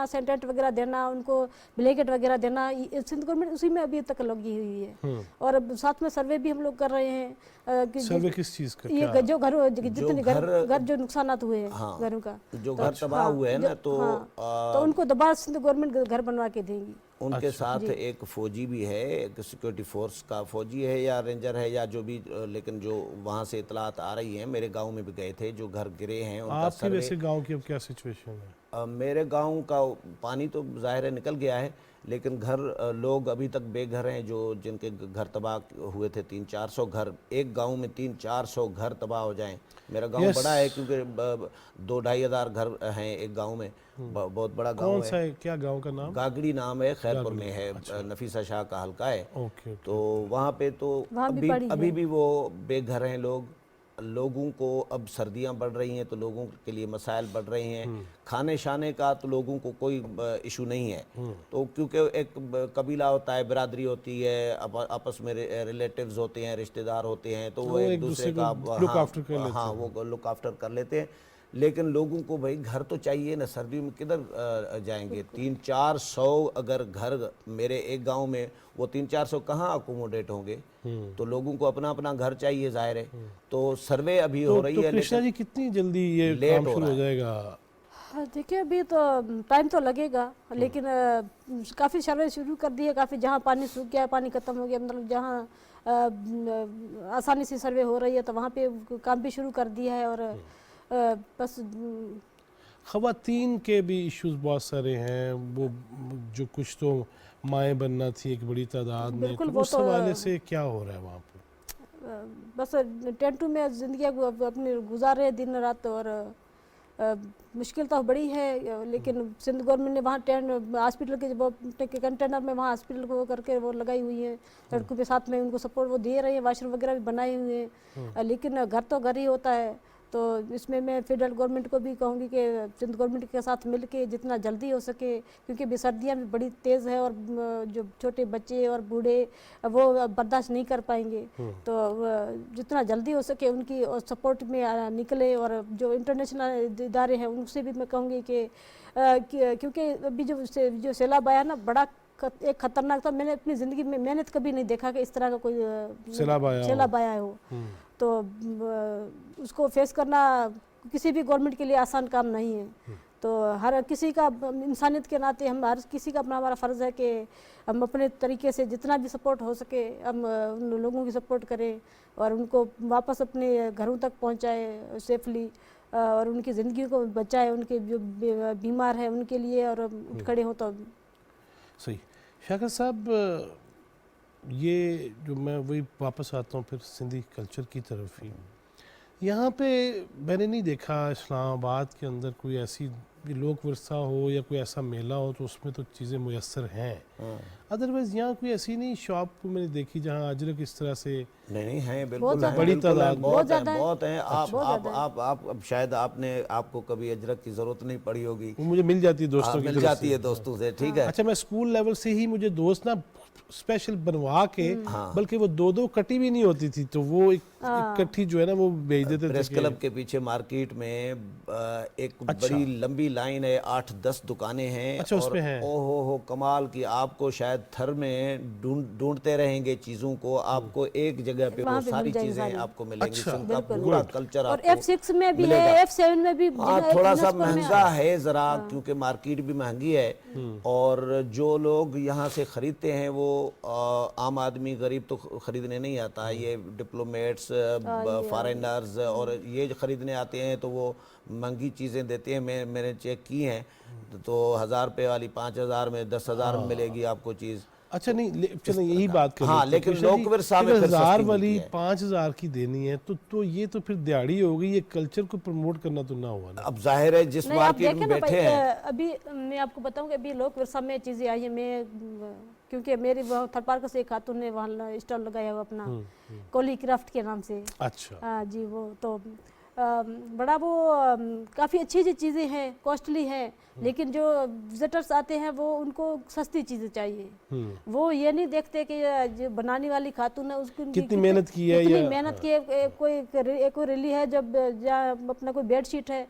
सैनिटाइजर वगैरह देना, उनको ब्लैंकेट वगैरह देना, सिंध गवर्नमेंट उसी में अभी तक लगी हुई है। और साथ में सर्वे भी हम लोग कर रहे हैं कि सर्वे किस चीज़ का? ये जो घर जितने घर जो नुकसानात हुए हैं घरों का, जो घर तबाह हुए हैं ना, तो उनको दोबारा सिंध गवर्नमेंट घर बनवा के देंगी। उनके साथ एक फौजी भी है, एक सिक्योरिटी फोर्स का फौजी है या रेंजर है या जो भी, लेकिन जो वहाँ से इतलात आ रही है, मेरे गांव में भी गए थे, जो घर गिरे हैं उनका आपके वैसे गांव की अब क्या सिचुएशन है? मेरे गांव का पानी तो ज़ाहिर है निकल गया है, लेकिन घर लोग अभी तक बेघर हैं, जो जिनके घर तबाह हुए थे 300-400 घर। एक गांव में 300-400 घर तबाह हो जाएं। मेरा गांव बड़ा है क्योंकि 2-2.5 हज़ार घर हैं एक गांव में, बहुत बड़ा गांव है। कौन सा है, क्या गांव का नाम? गागड़ी नाम है, खैरपुर में है। नफीसा शाह का हल्का है। तो वहाँ पे तो अभी भी वो बेघर हैं लोग। लोगों को अब सर्दियां बढ़ रही हैं तो लोगों के लिए मसाइल बढ़ रहे हैं। खाने शाने का तो लोगों को कोई इशू नहीं है, तो क्योंकि एक कबीला होता है, बिरादरी होती है, आपस में रिलेटिव्स होते हैं, रिश्तेदार होते हैं, तो वो एक दूसरे का वो लुक आफ्टर कर लेते हैं। लेकिन लोगों को भाई घर तो चाहिए ना, सर्दियों में किधर जाएंगे? 300-400 अगर घर मेरे एक गांव में, वो 300-400 कहाँ अकोमोडेट होंगे? तो लोगों को अपना अपना घर चाहिए, जाहिर है। तो सर्वे अभी हो रही है। कृष्णा जी, कितनी जल्दी ये काम शुरू हो जाएगा? देखिए, अभी तो टाइम तो लगेगा, लेकिन काफ़ी सर्वे शुरू कर दी है। काफ़ी जहाँ पानी सूख गया, पानी ख़त्म हो गया, मतलब जहाँ आसानी से सर्वे हो रही है तो वहाँ पे काम भी शुरू कर दिया है। और बस ख़वातीन के भी इश्यूज बहुत सारे हैं, वो जो कुछ तो माएँ बनना थी एक बड़ी तादाद में, तो उस हवाले से क्या हो रहा है वहाँ पे? बस टेंटू में ज़िंदगी अपनी गुजार रहे दिन रात, और मुश्किल तो बड़ी है, लेकिन सिंध गवर्नमेंट ने वहाँ टेंट हॉस्पिटल के कंटेनर में वहाँ हॉस्पिटल को करके वो लगाई हुई है, सड़कों के साथ में उनको सपोर्ट वो दे रहे हैं, वाशरूम वगैरह भी बनाए हुए हैं, लेकिन घर तो घर ही होता है। तो इसमें मैं फेडरल गवर्नमेंट को भी कहूँगी कि सिंध गवर्नमेंट के साथ मिल के जितना जल्दी हो सके, क्योंकि अभी सर्दियाँ भी बड़ी तेज़ है और जो छोटे बच्चे और बूढ़े वो बर्दाश्त नहीं कर पाएंगे, तो जितना जल्दी हो सके उनकी सपोर्ट में निकले। और जो इंटरनेशनल इदारे हैं उनसे भी मैं कहूँगी कि क्योंकि अभी जो सैलाब आया ना, बड़ा एक खतरनाक था। मैंने अपनी ज़िंदगी में मैंने कभी नहीं देखा कि इस तरह का कोई सैलाब आया हो। तो उसको फेस करना किसी भी गवर्नमेंट के लिए आसान काम नहीं है। तो हर किसी का इंसानियत के नाते हम हर किसी का हमारा फ़र्ज़ है कि हम अपने तरीके से जितना भी सपोर्ट हो सके हम उन लोगों की सपोर्ट करें और उनको वापस अपने घरों तक पहुंचाए सेफली, और उनकी ज़िंदगी को बचाए, उनके जो बीमार हैं उनके लिए और उठ खड़े हों। तो सही। शाकर साहब, ये जो मैं वही वापस आता हूँ फिर सिंधी कल्चर की तरफ ही, यहाँ पे मैंने नहीं देखा इस्लामाबाद के अंदर कोई ऐसी लोक विरसा हो या कोई ऐसा मेला हो तो उसमें तो चीज़ें मुयस्सर हैं। अदरवाइज यहाँ कोई ऐसी नहीं शॉप मैंने देखी जहाँ अजरक इस तरह से नहीं है, बिल्कुल है, बड़ी बिल्कुल है, तादाद बहुत हैं। आप अब शायद आपको कभी अजरक की जरूरत नहीं पड़ी होगी, वो मुझे मिल जाती है दोस्तों की मिल तरफ जाती से। है दोस्तों से, ठीक है। अच्छा, मैं स्कूल लेवल से ही मुझे दोस्त ना स्पेशल बनवा के, बल्कि वो दो कटी भी नहीं होती थी तो वो इकट्ठी जो है ना वो भेज देते थे। प्रेस क्लब के पीछे मार्केट में एक बड़ी लंबी लाइन है, 8-10 दुकानें हैं। अच्छा, उसमें है। ओहो कमाल की, आपको शायद थर में ढूंढते रहेंगे चीजों को, आपको एक जगह पे वो सारी चीजें आपको मिलेंगी। अच्छा, सिंध का पूरा कल्चर और आपको F6 में भी है, F7 में भी थोड़ा सा महंगा है जरा, क्योंकि मार्केट भी महंगी है। और जो लोग यहाँ से खरीदते हैं वो आम आदमी गरीब तो खरीदने नहीं आता, ये डिप्लोमेट्स, फॉरेनर्स और ये जो खरीदने आते हैं तो वो महंगी चीज़ें देते हैं। मैंने चेक की हैं तो 1000 रुपये वाली 5000 में 10,000 में मिलेगी आपको चीज़। अच्छा, नहीं चलो यही बात कर, हाँ, लेकिन लोक विरसा में 1000 वाली 5000 की देनी है तो ये तो फिर दिहाड़ी हो गई, ये कल्चर को प्रमोट करना तो ना हुआ ना। अब जाहिर है जिस मार्केट में बैठे हैं, अभी मैं आपको बताऊं कि अभी लोक विरसा में चीज़ें आई है। मैं क्योंकि मेरी थर पार्क से एक खातून ने वहाँ स्टॉल लगाया हुआ अपना कोली क्राफ्ट के नाम से। अच्छा, हाँ जी, वो तो बड़ा वो काफ़ी अच्छी चीज़ें हैं, कॉस्टली हैं, लेकिन जो विजिटर्स आते हैं वो उनको सस्ती चीज़ें चाहिए। वो ये नहीं देखते कि जो बनाने वाली खातून है उसकी कितनी मेहनत की है, कितनी मेहनत की है। कोई रिली है जब जहाँ अपना कोई बेडशीट है,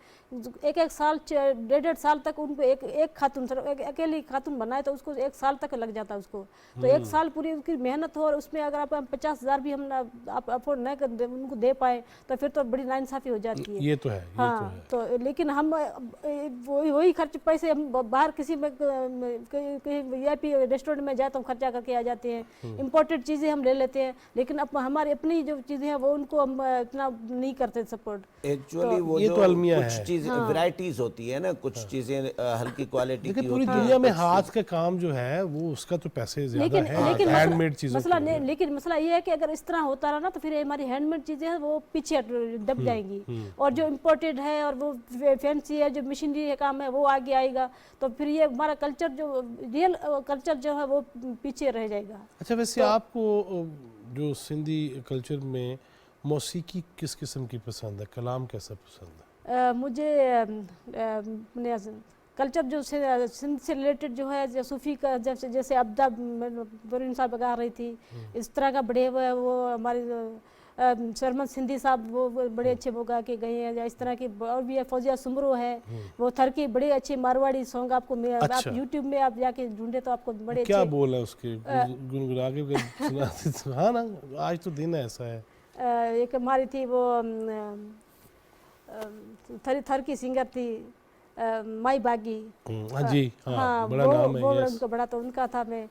एक साल 1.5 साल तक उनको एक खातून अकेली खातून बनाए तो उसको 1 साल तक लग जाता है उसको। तो 1 साल पूरी उसकी मेहनत हो और उसमें अगर आप 50,000 भी हम आप अफोर्ड न कर उनको दे पाए तो फिर तो बड़ी नाइंसाफ़ी हो जाती है। ये तो है, हाँ, तो लेकिन हम वही खर्च पैसे हम बाहर किसी में कहीं VIP रेस्टोरेंट में जाए तो हम खर्चा करके आ जाते हैं, इम्पोर्टेड चीज़ें हम ले लेते हैं, लेकिन अब हमारी अपनी जो चीज़ें हैं वो उनको हम इतना नहीं करते सपोर्ट। एक्चुअली वो ये जो तो अलमिया कुछ चीजें वैरायटीज होती है ना, कुछ चीजें हल्की क्वालिटी की लेकिन पूरी होती दुनिया है। में हाथ का काम जो है वो उसका तो पैसे ज्यादा लेकिन है हैंडमेड चीजों मसला के। नहीं, लेकिन मसला ये है कि अगर इस तरह होता रहा ना तो फिर हमारी हैंडमेड चीज़ें हैं वो पीछे दब जाएंगी, और जो इम्पोर्टेड है और वो फैंसी है, जो मशीनरी का काम है वो आगे आएगा, तो फिर ये हमारा कल्चर जो रियल कल्चर जो है वो पीछे रह जाएगा। अच्छा, वैसे आपको जो सिंधी कल्चर में मौसीकी किस किस्म की पसंद है, कलाम कैसा पसंद है? मुझे कल्चर जो सिंध से रिलेटेड जो है, जो सूफ़ी का जैसे अब्दा बरीन साहब गा रही थी, इस तरह का बड़े हुए वो हमारे शर्मन सिंधी साहब वो बड़े अच्छे वो गा के गए हैं, या इस तरह की और भी है। फौजिया सुमरो है, वो थर की बड़े अच्छे मारवाड़ी सॉन्ग आपको अच्छा। आप यूट्यूब में आप जाके ढूंढे तो आपको बड़े क्या अच्छे बोल है उसके गुनगुना के सुना। हाँ ना, आज तो दिन ऐसा है। एक हमारी थी वो थर की सिंगर थी माई बागी। हाँ जी, हाँ, बड़ा वो, नाम है। वो यस। उनका बड़ा तो उनका था, मैं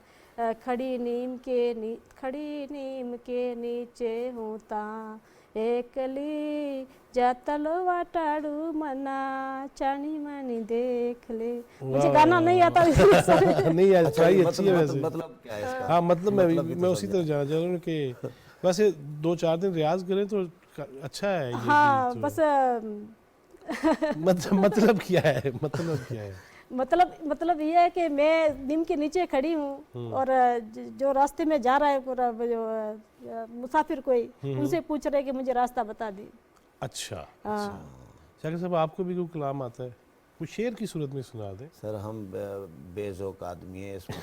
खड़ी नीम के नीचे हूँ ता एकली जा तलवा टाड़ू मना चाणी मनी देख ले। मुझे गाना नहीं आता नहीं यार, अच्छी अच्छी है वैसे। मतलब क्या है इसका? हाँ, मतलब मैं उसी तरह जाना चाह रहा हूँ कि वैसे 2-4 दिन रियाज करें तो अच्छा है ये हाँ, तो। बस मतलब क्या है, मतलब क्या है? मतलब ये है कि मैं नीम के नीचे खड़ी हूँ और जो रास्ते में जा रहा है पूरा जो मुसाफिर कोई, उनसे पूछ रहे कि मुझे रास्ता बता दी। अच्छा, हाँ। शाकिर साहब आपको भी कोई कलाम आता है? कोई शेर की सूरत में सुना दे। सर हम बेजोक आदमी है इसमें।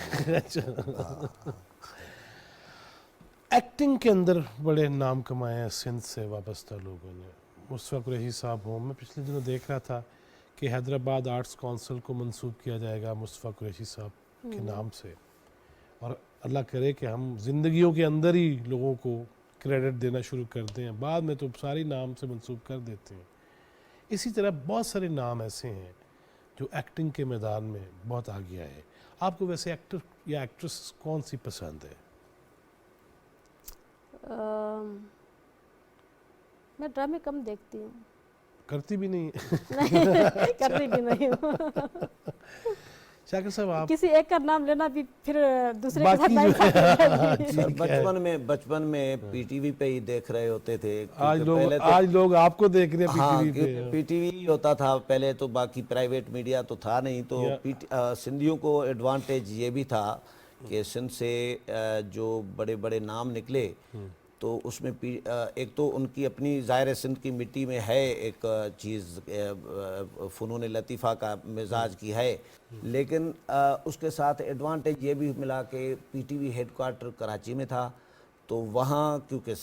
एक्टिंग के अंदर बड़े नाम कमाए हैं सिंध से वाबस्ता लोगों ने। मुस्तफ़ा कुरैशी साहब हों, मैं पिछले दिनों देख रहा था कि हैदराबाद आर्ट्स काउंसिल को मंसूब किया जाएगा मुस्तफ़ा कुरैशी साहब के नाम से, और अल्लाह करे कि हम ज़िंदगियों के अंदर ही लोगों को क्रेडिट देना शुरू कर दें, बाद में तो सारी नाम से मंसूब कर देते हैं। इसी तरह बहुत सारे नाम ऐसे हैं जो एक्टिंग के मैदान में बहुत आ गया है। आपको वैसे एक्टर या एक्ट्रेस कौन सी पसंद है? मैं ड्रामे कम देखती हूँ। करती भी नहीं? नहीं, करती भी नहीं हूँ। शाकिर साहब आप किसी एक का नाम लेना भी फिर दूसरे के साथ बाकी नहीं जो है सर बचपन में पीटीवी पे ही देख रहे होते थे। आज लोग आपको देख रहे हैं हाँ, पीटीवी पे। पीटीवी ही होता था पहले तो, बाकी प्राइवेट मीडिया तो था नहीं। तो सिंधियों को एडवांटेज ये भी था कि सिंध से जो बड़े बड़े नाम निकले तो उसमें एक तो उनकी अपनी ज़ाहिर सिंध की मिट्टी में है एक चीज़, फ़नून लतीफ़ा का मिजाज की है, लेकिन उसके साथ एडवांटेज ये भी मिला कि पीटीवी हेडक्वार्टर कराची में था, तो वहाँ क्योंकि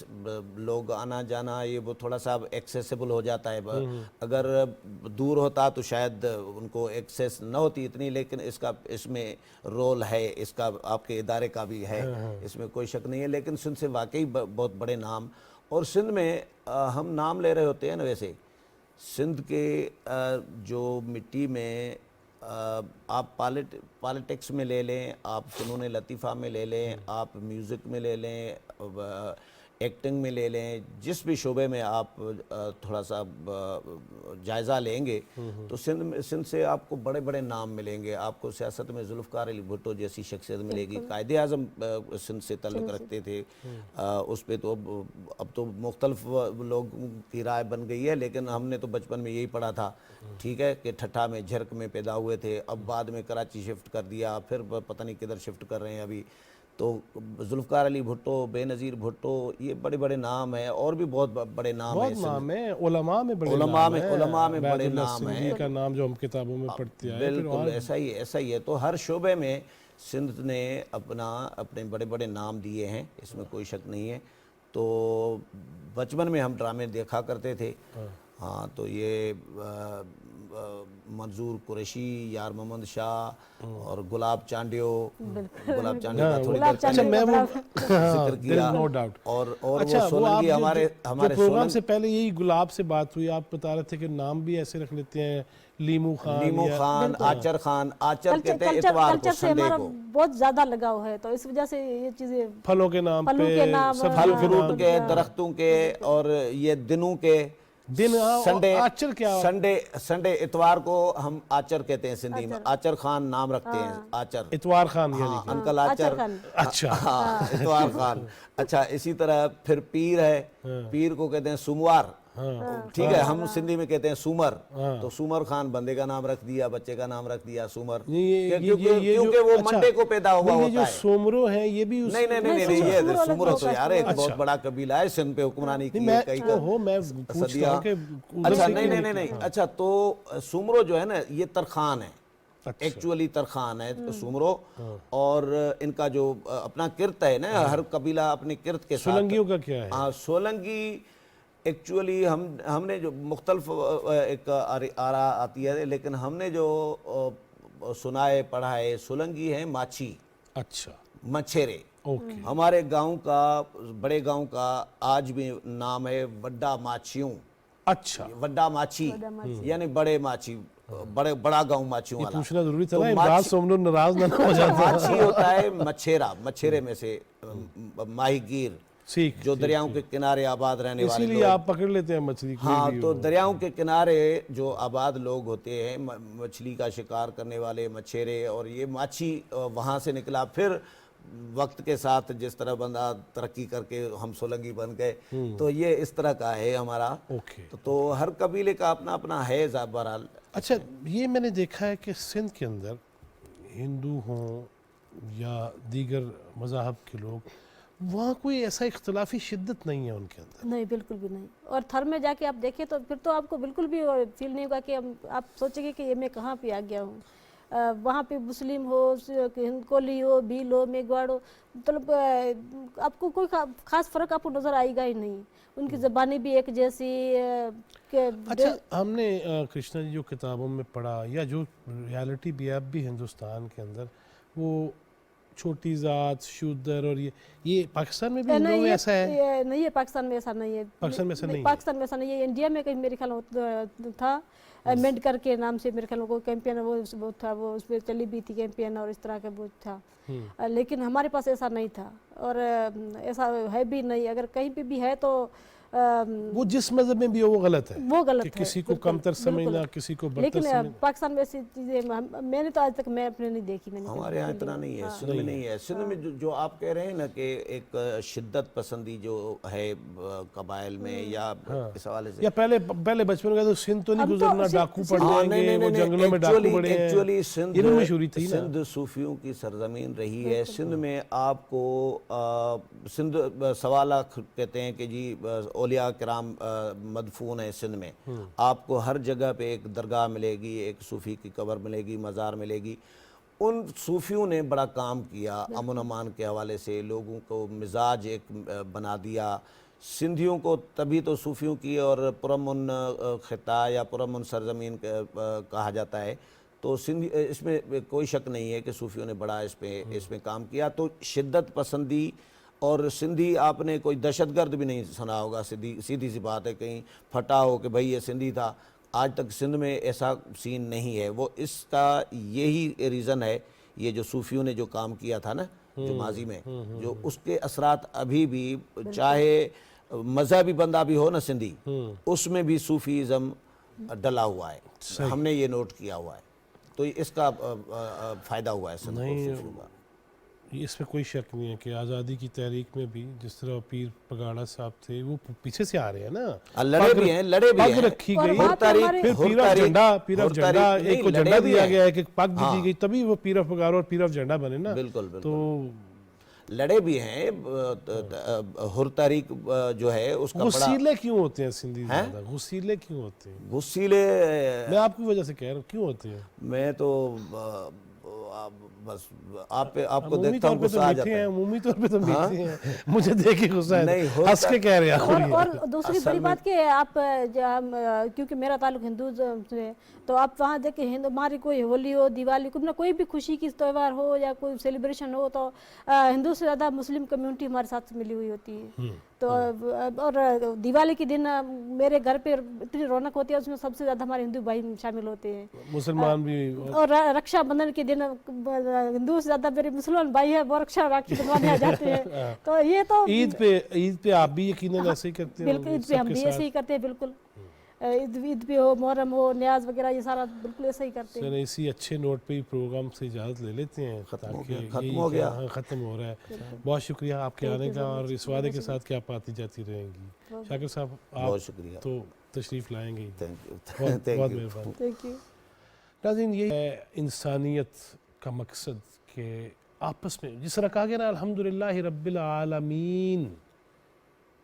लोग आना जाना ये वो थोड़ा सा एक्सेसिबल हो जाता है। अगर दूर होता तो शायद उनको एक्सेस न होती इतनी, लेकिन इसमें रोल है, इसका आपके इदारे का भी है, इसमें कोई शक नहीं है। लेकिन सिंध से वाकई बहुत बड़े नाम, और सिंध में हम नाम ले रहे होते हैं ना, वैसे सिंध के जो मिट्टी में आप पॉलिटिक्स में ले लें, आप फ़नून लतीफ़ा में ले लें, आप म्यूज़िक में ले लें, एक्टिंग में ले लें, जिस भी शोबे में आप थोड़ा सा जायज़ा लेंगे तो सिंध से आपको बड़े बड़े नाम मिलेंगे। आपको सियासत में जुल्फ़कार अली भुट्टो जैसी शख्सियत मिलेगी। कायदे आज़म सिंध से तल्लुक़ रखते थे। उस पर तो अब तो मुख्तलिफ लोगों की राय बन गई है, लेकिन हमने तो बचपन में यही पढ़ा था, ठीक है, कि ठट्ठा में झरक में पैदा हुए थे, अब बाद में कराची शिफ्ट कर दिया, फिर पता नहीं किधर शिफ्ट कर रहे हैं अभी। तो जुल्फ़कार अली भुट्टो, बेनज़ीर भुट्टो, ये बड़े बड़े नाम हैं, और भी बहुत बड़े नाम हैं। नाम है उलमा में बड़े उलमा में बड़े नाम हैं का नाम जो हम किताबों में पढ़ते हैं। बिल्कुल ऐसा ही है। तो हर शोबे में सिंध ने अपने बड़े बड़े नाम दिए हैं, इसमें कोई शक नहीं है। तो बचपन में हम ड्रामे देखा करते थे। हाँ, तो ये मंजूर कुरैशी, यार मोहम्मद शाह और गुलाब चांडियो का थोड़ी देर जिक्र किया। No doubt. और वो सोलंकी हमारे प्रोग्राम से पहले यही गुलाब से बात हुई, आप बता रहे थे कि नाम भी ऐसे रख लेते हैं, लीमू खान, आचर खान। आचर कहते हैं इतवार को, संडे को। बहुत ज्यादा लगाव है, तो इस वजह से ये चीजें फलों के नाम पे, फल फ्रूट के, दरख्तों के, और ये दिनों के दिन। आचर क्या? संडे इतवार को हम आचर कहते हैं सिंधी में। आचर खान नाम रखते हैं, आचर इतवार खान, हाँ, अंकल आचर। अच्छा, हाँ, इतवार खान। अच्छा, इसी तरह फिर पीर है, पीर को कहते हैं सोमवार, ठीक है, हम सिंधी में कहते हैं सूमर। तो सूमर खान बंदे का नाम रख दिया, बच्चे का नाम रख दिया सूमर, क्योंकि वो मंडे को पैदा हुआ होता है। सोमरो है ये भी नहीं, ये सूमरो तो यार एक बहुत बड़ा कबीला है, सिंध पे हुक्मरानी की है कई सदियां। अच्छा, नहीं, अच्छा, तो सूमरो जो है ना, ये तरखान है, एक्चुअली तरखान है सूमरो। और इनका जो अपना किर्त है ना, हर कबीला अपने किर्त के साथ। सोलंगियों का क्या है? हाँ, सोलंगी एक्चुअली हमने जो मुख्तलिफ एक आरा आती है, लेकिन हमने जो सुना है, पढ़ा है, सोलंगी है माछी। अच्छा, मछेरे। ओके। हमारे गांव का, बड़े गांव का आज भी नाम है वड्डा माछियों। अच्छा, वड्डा माछी यानी बड़े माछी, बड़ा गांव माछियों वाला। पूछना जरूरी था ना, इमराज सोमनो नाराज ना हो जाए। माछी होता है मछेरा, मछेरे में से माहीगीर, जो दरियाओं के किनारे आबाद रहने वाले, इसीलिए आप पकड़ लेते हैं मछली। हाँ, तो दरियाओं के किनारे जो आबाद लोग होते हैं, मछली का शिकार करने वाले मछेरे, और ये माछी वहाँ से निकला। फिर वक्त के साथ जिस तरह बंदा तरक्की करके हम सोलंगी बन गए, तो ये इस तरह का है हमारा। ओके। तो हर कबीले का अपना अपना है बहरहाल। अच्छा, ये मैंने देखा है कि सिंध के अंदर हिंदू हों या दीगर मज़हब के लोग, वहाँ कोई ऐसा इख्तलाफी शिद्दत नहीं है उनके अंदर। नहीं, बिल्कुल भी नहीं। और थर में जाके आप देखें तो फिर तो आपको बिल्कुल भी फील नहीं होगा कि आप सोचेंगे कि ये मैं कहाँ पे आ गया हूँ। वहाँ पे मुस्लिम हो, कोली हो, भील हो, मेघवाड़ हो, मतलब आपको कोई खास फ़र्क आपको नज़र आएगा ही नहीं। उनकी ज़बानें भी एक जैसी अच्छा, हमने कृष्णा जी जो किताबों में पढ़ा या जो रियलिटी भी अब भी हिंदुस्तान के अंदर, वो छोटी ज़ात, शूदर और ये पाकिस्तान में भी हिंदुओं में ऐसा है? नहीं है, पाकिस्तान में ऐसा नहीं है। पाकिस्तान में ऐसा नहीं है? पाकिस्तान में ऐसा नहीं है। इंडिया में कहीं मेरे ख्याल था, मेडकर के नाम से मेरे ख्याल में कोई कैंपेन वो था, वो उस पर चली भी थी कैंपेन और इस तरह का वो था। लेकिन हमारे पास ऐसा नहीं था और ऐसा है भी नहीं। अगर कहीं पे भी है तो वो जिस मजहब में भी हो वो गलत है, वो गलत कि है। किसी को कमतर समझना, किसी को बदतर लेकिन समझना। पाकिस्तान में ऐसी चीज़ें मैंने तो आज तक मैं अपने नहीं देखी। मैंने हमारे यहाँ इतना नहीं है, सिंध में नहीं है। सिंध में जो आप कह रहे हैं ना कि एक शिद्दत पसंदी जो है कबाइल में या इस हवाले से, या पहले बचपन में तो सिंध तो नहीं गुजरना, डाकू पड़ जाएंगे, वो जंगलों में डाकू पड़े हैं। एक्चुअली ये भी मशहूरी थी ना। सिंध सूफियों की सरजमीन रही है। सिंध में आपको सिंध सवाला कहते हैं कि जी औलिया किराम मदफून है सिंध में। आपको हर जगह पे एक दरगाह मिलेगी, एक सूफ़ी की कब्र मिलेगी, मज़ार मिलेगी। उन सूफियों ने बड़ा काम किया अमन अमान के हवाले से, लोगों को मिजाज एक बना दिया। सिंधियों को तभी तो सूफियों की और पुरअमन खिता या पुरअमन सरजमीन कहा जाता है। तो सिंध, इसमें कोई शक नहीं है कि सूफियों ने बड़ा इसमें काम किया। तो शिद्दत पसंदी और सिंधी, आपने कोई दहशतगर्द भी नहीं सुना होगा। सीधी सी बात है, कहीं फटा हो कि भाई ये सिंधी था, आज तक सिंध में ऐसा सीन नहीं है। वो इसका यही रीज़न है, ये जो सूफियों ने जो काम किया था ना जो माजी में, जो उसके असरात अभी भी, चाहे मजहबी बंदा भी हो ना सिंधी, उसमें भी सूफीज़म डला हुआ है। हमने ये नोट किया हुआ है। तो इसका फ़ायदा हुआ है सिंध को सूफियों का। इसमें कोई शक नहीं है कि आज़ादी की तहरीक में भी जिस तरह पीर पगाड़ा साहब थे, वो पीछे से आ रहे हैं ना, लड़े भी हैं, पग रखी गई, फिर पीरफ झंडा एक को झंडा दिया गया, एक पग दी गई, तभी वो पीरफ पगाड़ा और पीरफ झंडा बने ना। बिल्कुल। तो लड़े भी हैं। हुर तारीख जो है उसका गुस्सीले क्यों होते हैं सिंधी ज़्यादा? गुस्सीले क्यों होते हैं? गुस्सीले मैं आपकी वजह से कह रहा हूँ, क्यों होते हैं? मैं तो बस आपको देखता हूँ गुस्सा आ जाता है। उम्मीद तौर पे तो मीठे हैं, मुझे देख के गुस्सा है, नहीं हंस के कह रहे हैं। और दूसरी बड़ी बात कि आप क्योंकि मेरा ताल्लुक हिंदू से, तो आप वहाँ देखें हमारी कोई होली हो, दिवाली, कुछ ना कोई भी खुशी की त्यौहार हो या कोई सेलिब्रेशन हो, तो हिंदू से ज़्यादा मुस्लिम कम्युनिटी हमारे साथ मिली हुई होती है। तो और दिवाली के दिन मेरे घर पे इतनी रौनक होती है, उसमें सबसे ज़्यादा हमारे हिंदू भाई शामिल होते हैं, मुसलमान भी। और रक्षाबंधन के दिन हिंदू से ज़्यादा मेरे मुसलमान भाई है, वो राखी बनवाने आ जाते हैं। तो ये तो ईद पे आप भी यकीनन ऐसे ही करते हैं? बिल्कुल, ईद पे हम भी ऐसे ही करते हैं। बिल्कुल, ईद पे हो, मुहर्रम हो, न्याज वगैरह, ये सारा बिल्कुल ऐसे ही करते हैं। इसी अच्छे नोट पे ही प्रोग्राम से इजाज़त ले लेते हैं, खत्म हो गया। हाँ, ख़त्म हो रहा है। बहुत शुक्रिया आपके आने का, और इस वादे के साथ कि आप आती जाती रहेंगी। शाकिर साहब, आप शुक्रिया, तो तशरीफ़ लाएंगे। बहुत मेहरबानी। Thank you. नाज़रीन, ये है इंसानियत का मकसद कि आपस में, जिस तरह कहा गया ना, अल्हम्दुलिल्लाह रब्बिल आलमीन,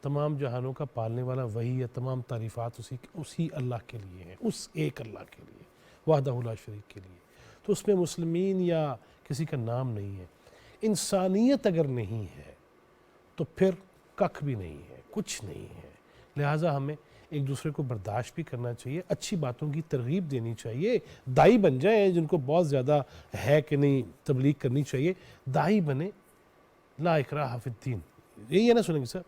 तमाम जहानों का पालने वाला वही है, तमाम तारीफ़ात उसी अल्लाह के लिए हैं, उस एक अल्लाह के लिए, वहदहु ला शरीक के लिए। तो उसमें मुस्लिमीन या किसी का नाम नहीं है। इंसानियत अगर नहीं है तो फिर कख भी नहीं है, कुछ नहीं है। लिहाजा हमें एक दूसरे को बर्दाश्त भी करना चाहिए, अच्छी बातों की तरगीब देनी चाहिए। दाई बन जाए, जिनको बहुत ज़्यादा है कि नहीं तबलीग करनी चाहिए, दाई बने। ला इकराह फिद्दीन, यही है ना, सुनेंगे सर?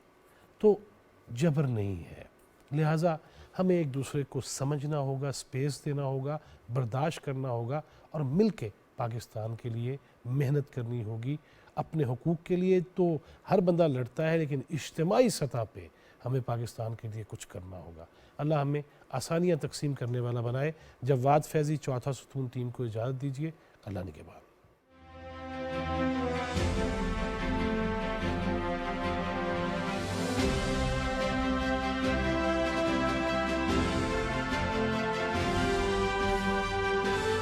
तो जबर नहीं है। लिहाजा हमें एक दूसरे को समझना होगा, स्पेस देना होगा, बर्दाश्त करना होगा, और मिल के पाकिस्तान के लिए मेहनत करनी होगी। अपने हुकूक के लिए तो हर बंदा लड़ता है, लेकिन इज्तिमाई सतह पे हमें पाकिस्तान के लिए कुछ करना होगा। अल्लाह हमें आसानियाँ तकसीम करने वाला बनाए। जवाद फैज़ी, चौथा सुतून टीम को इजाज़त दीजिए। अल्लाह ने के बाद।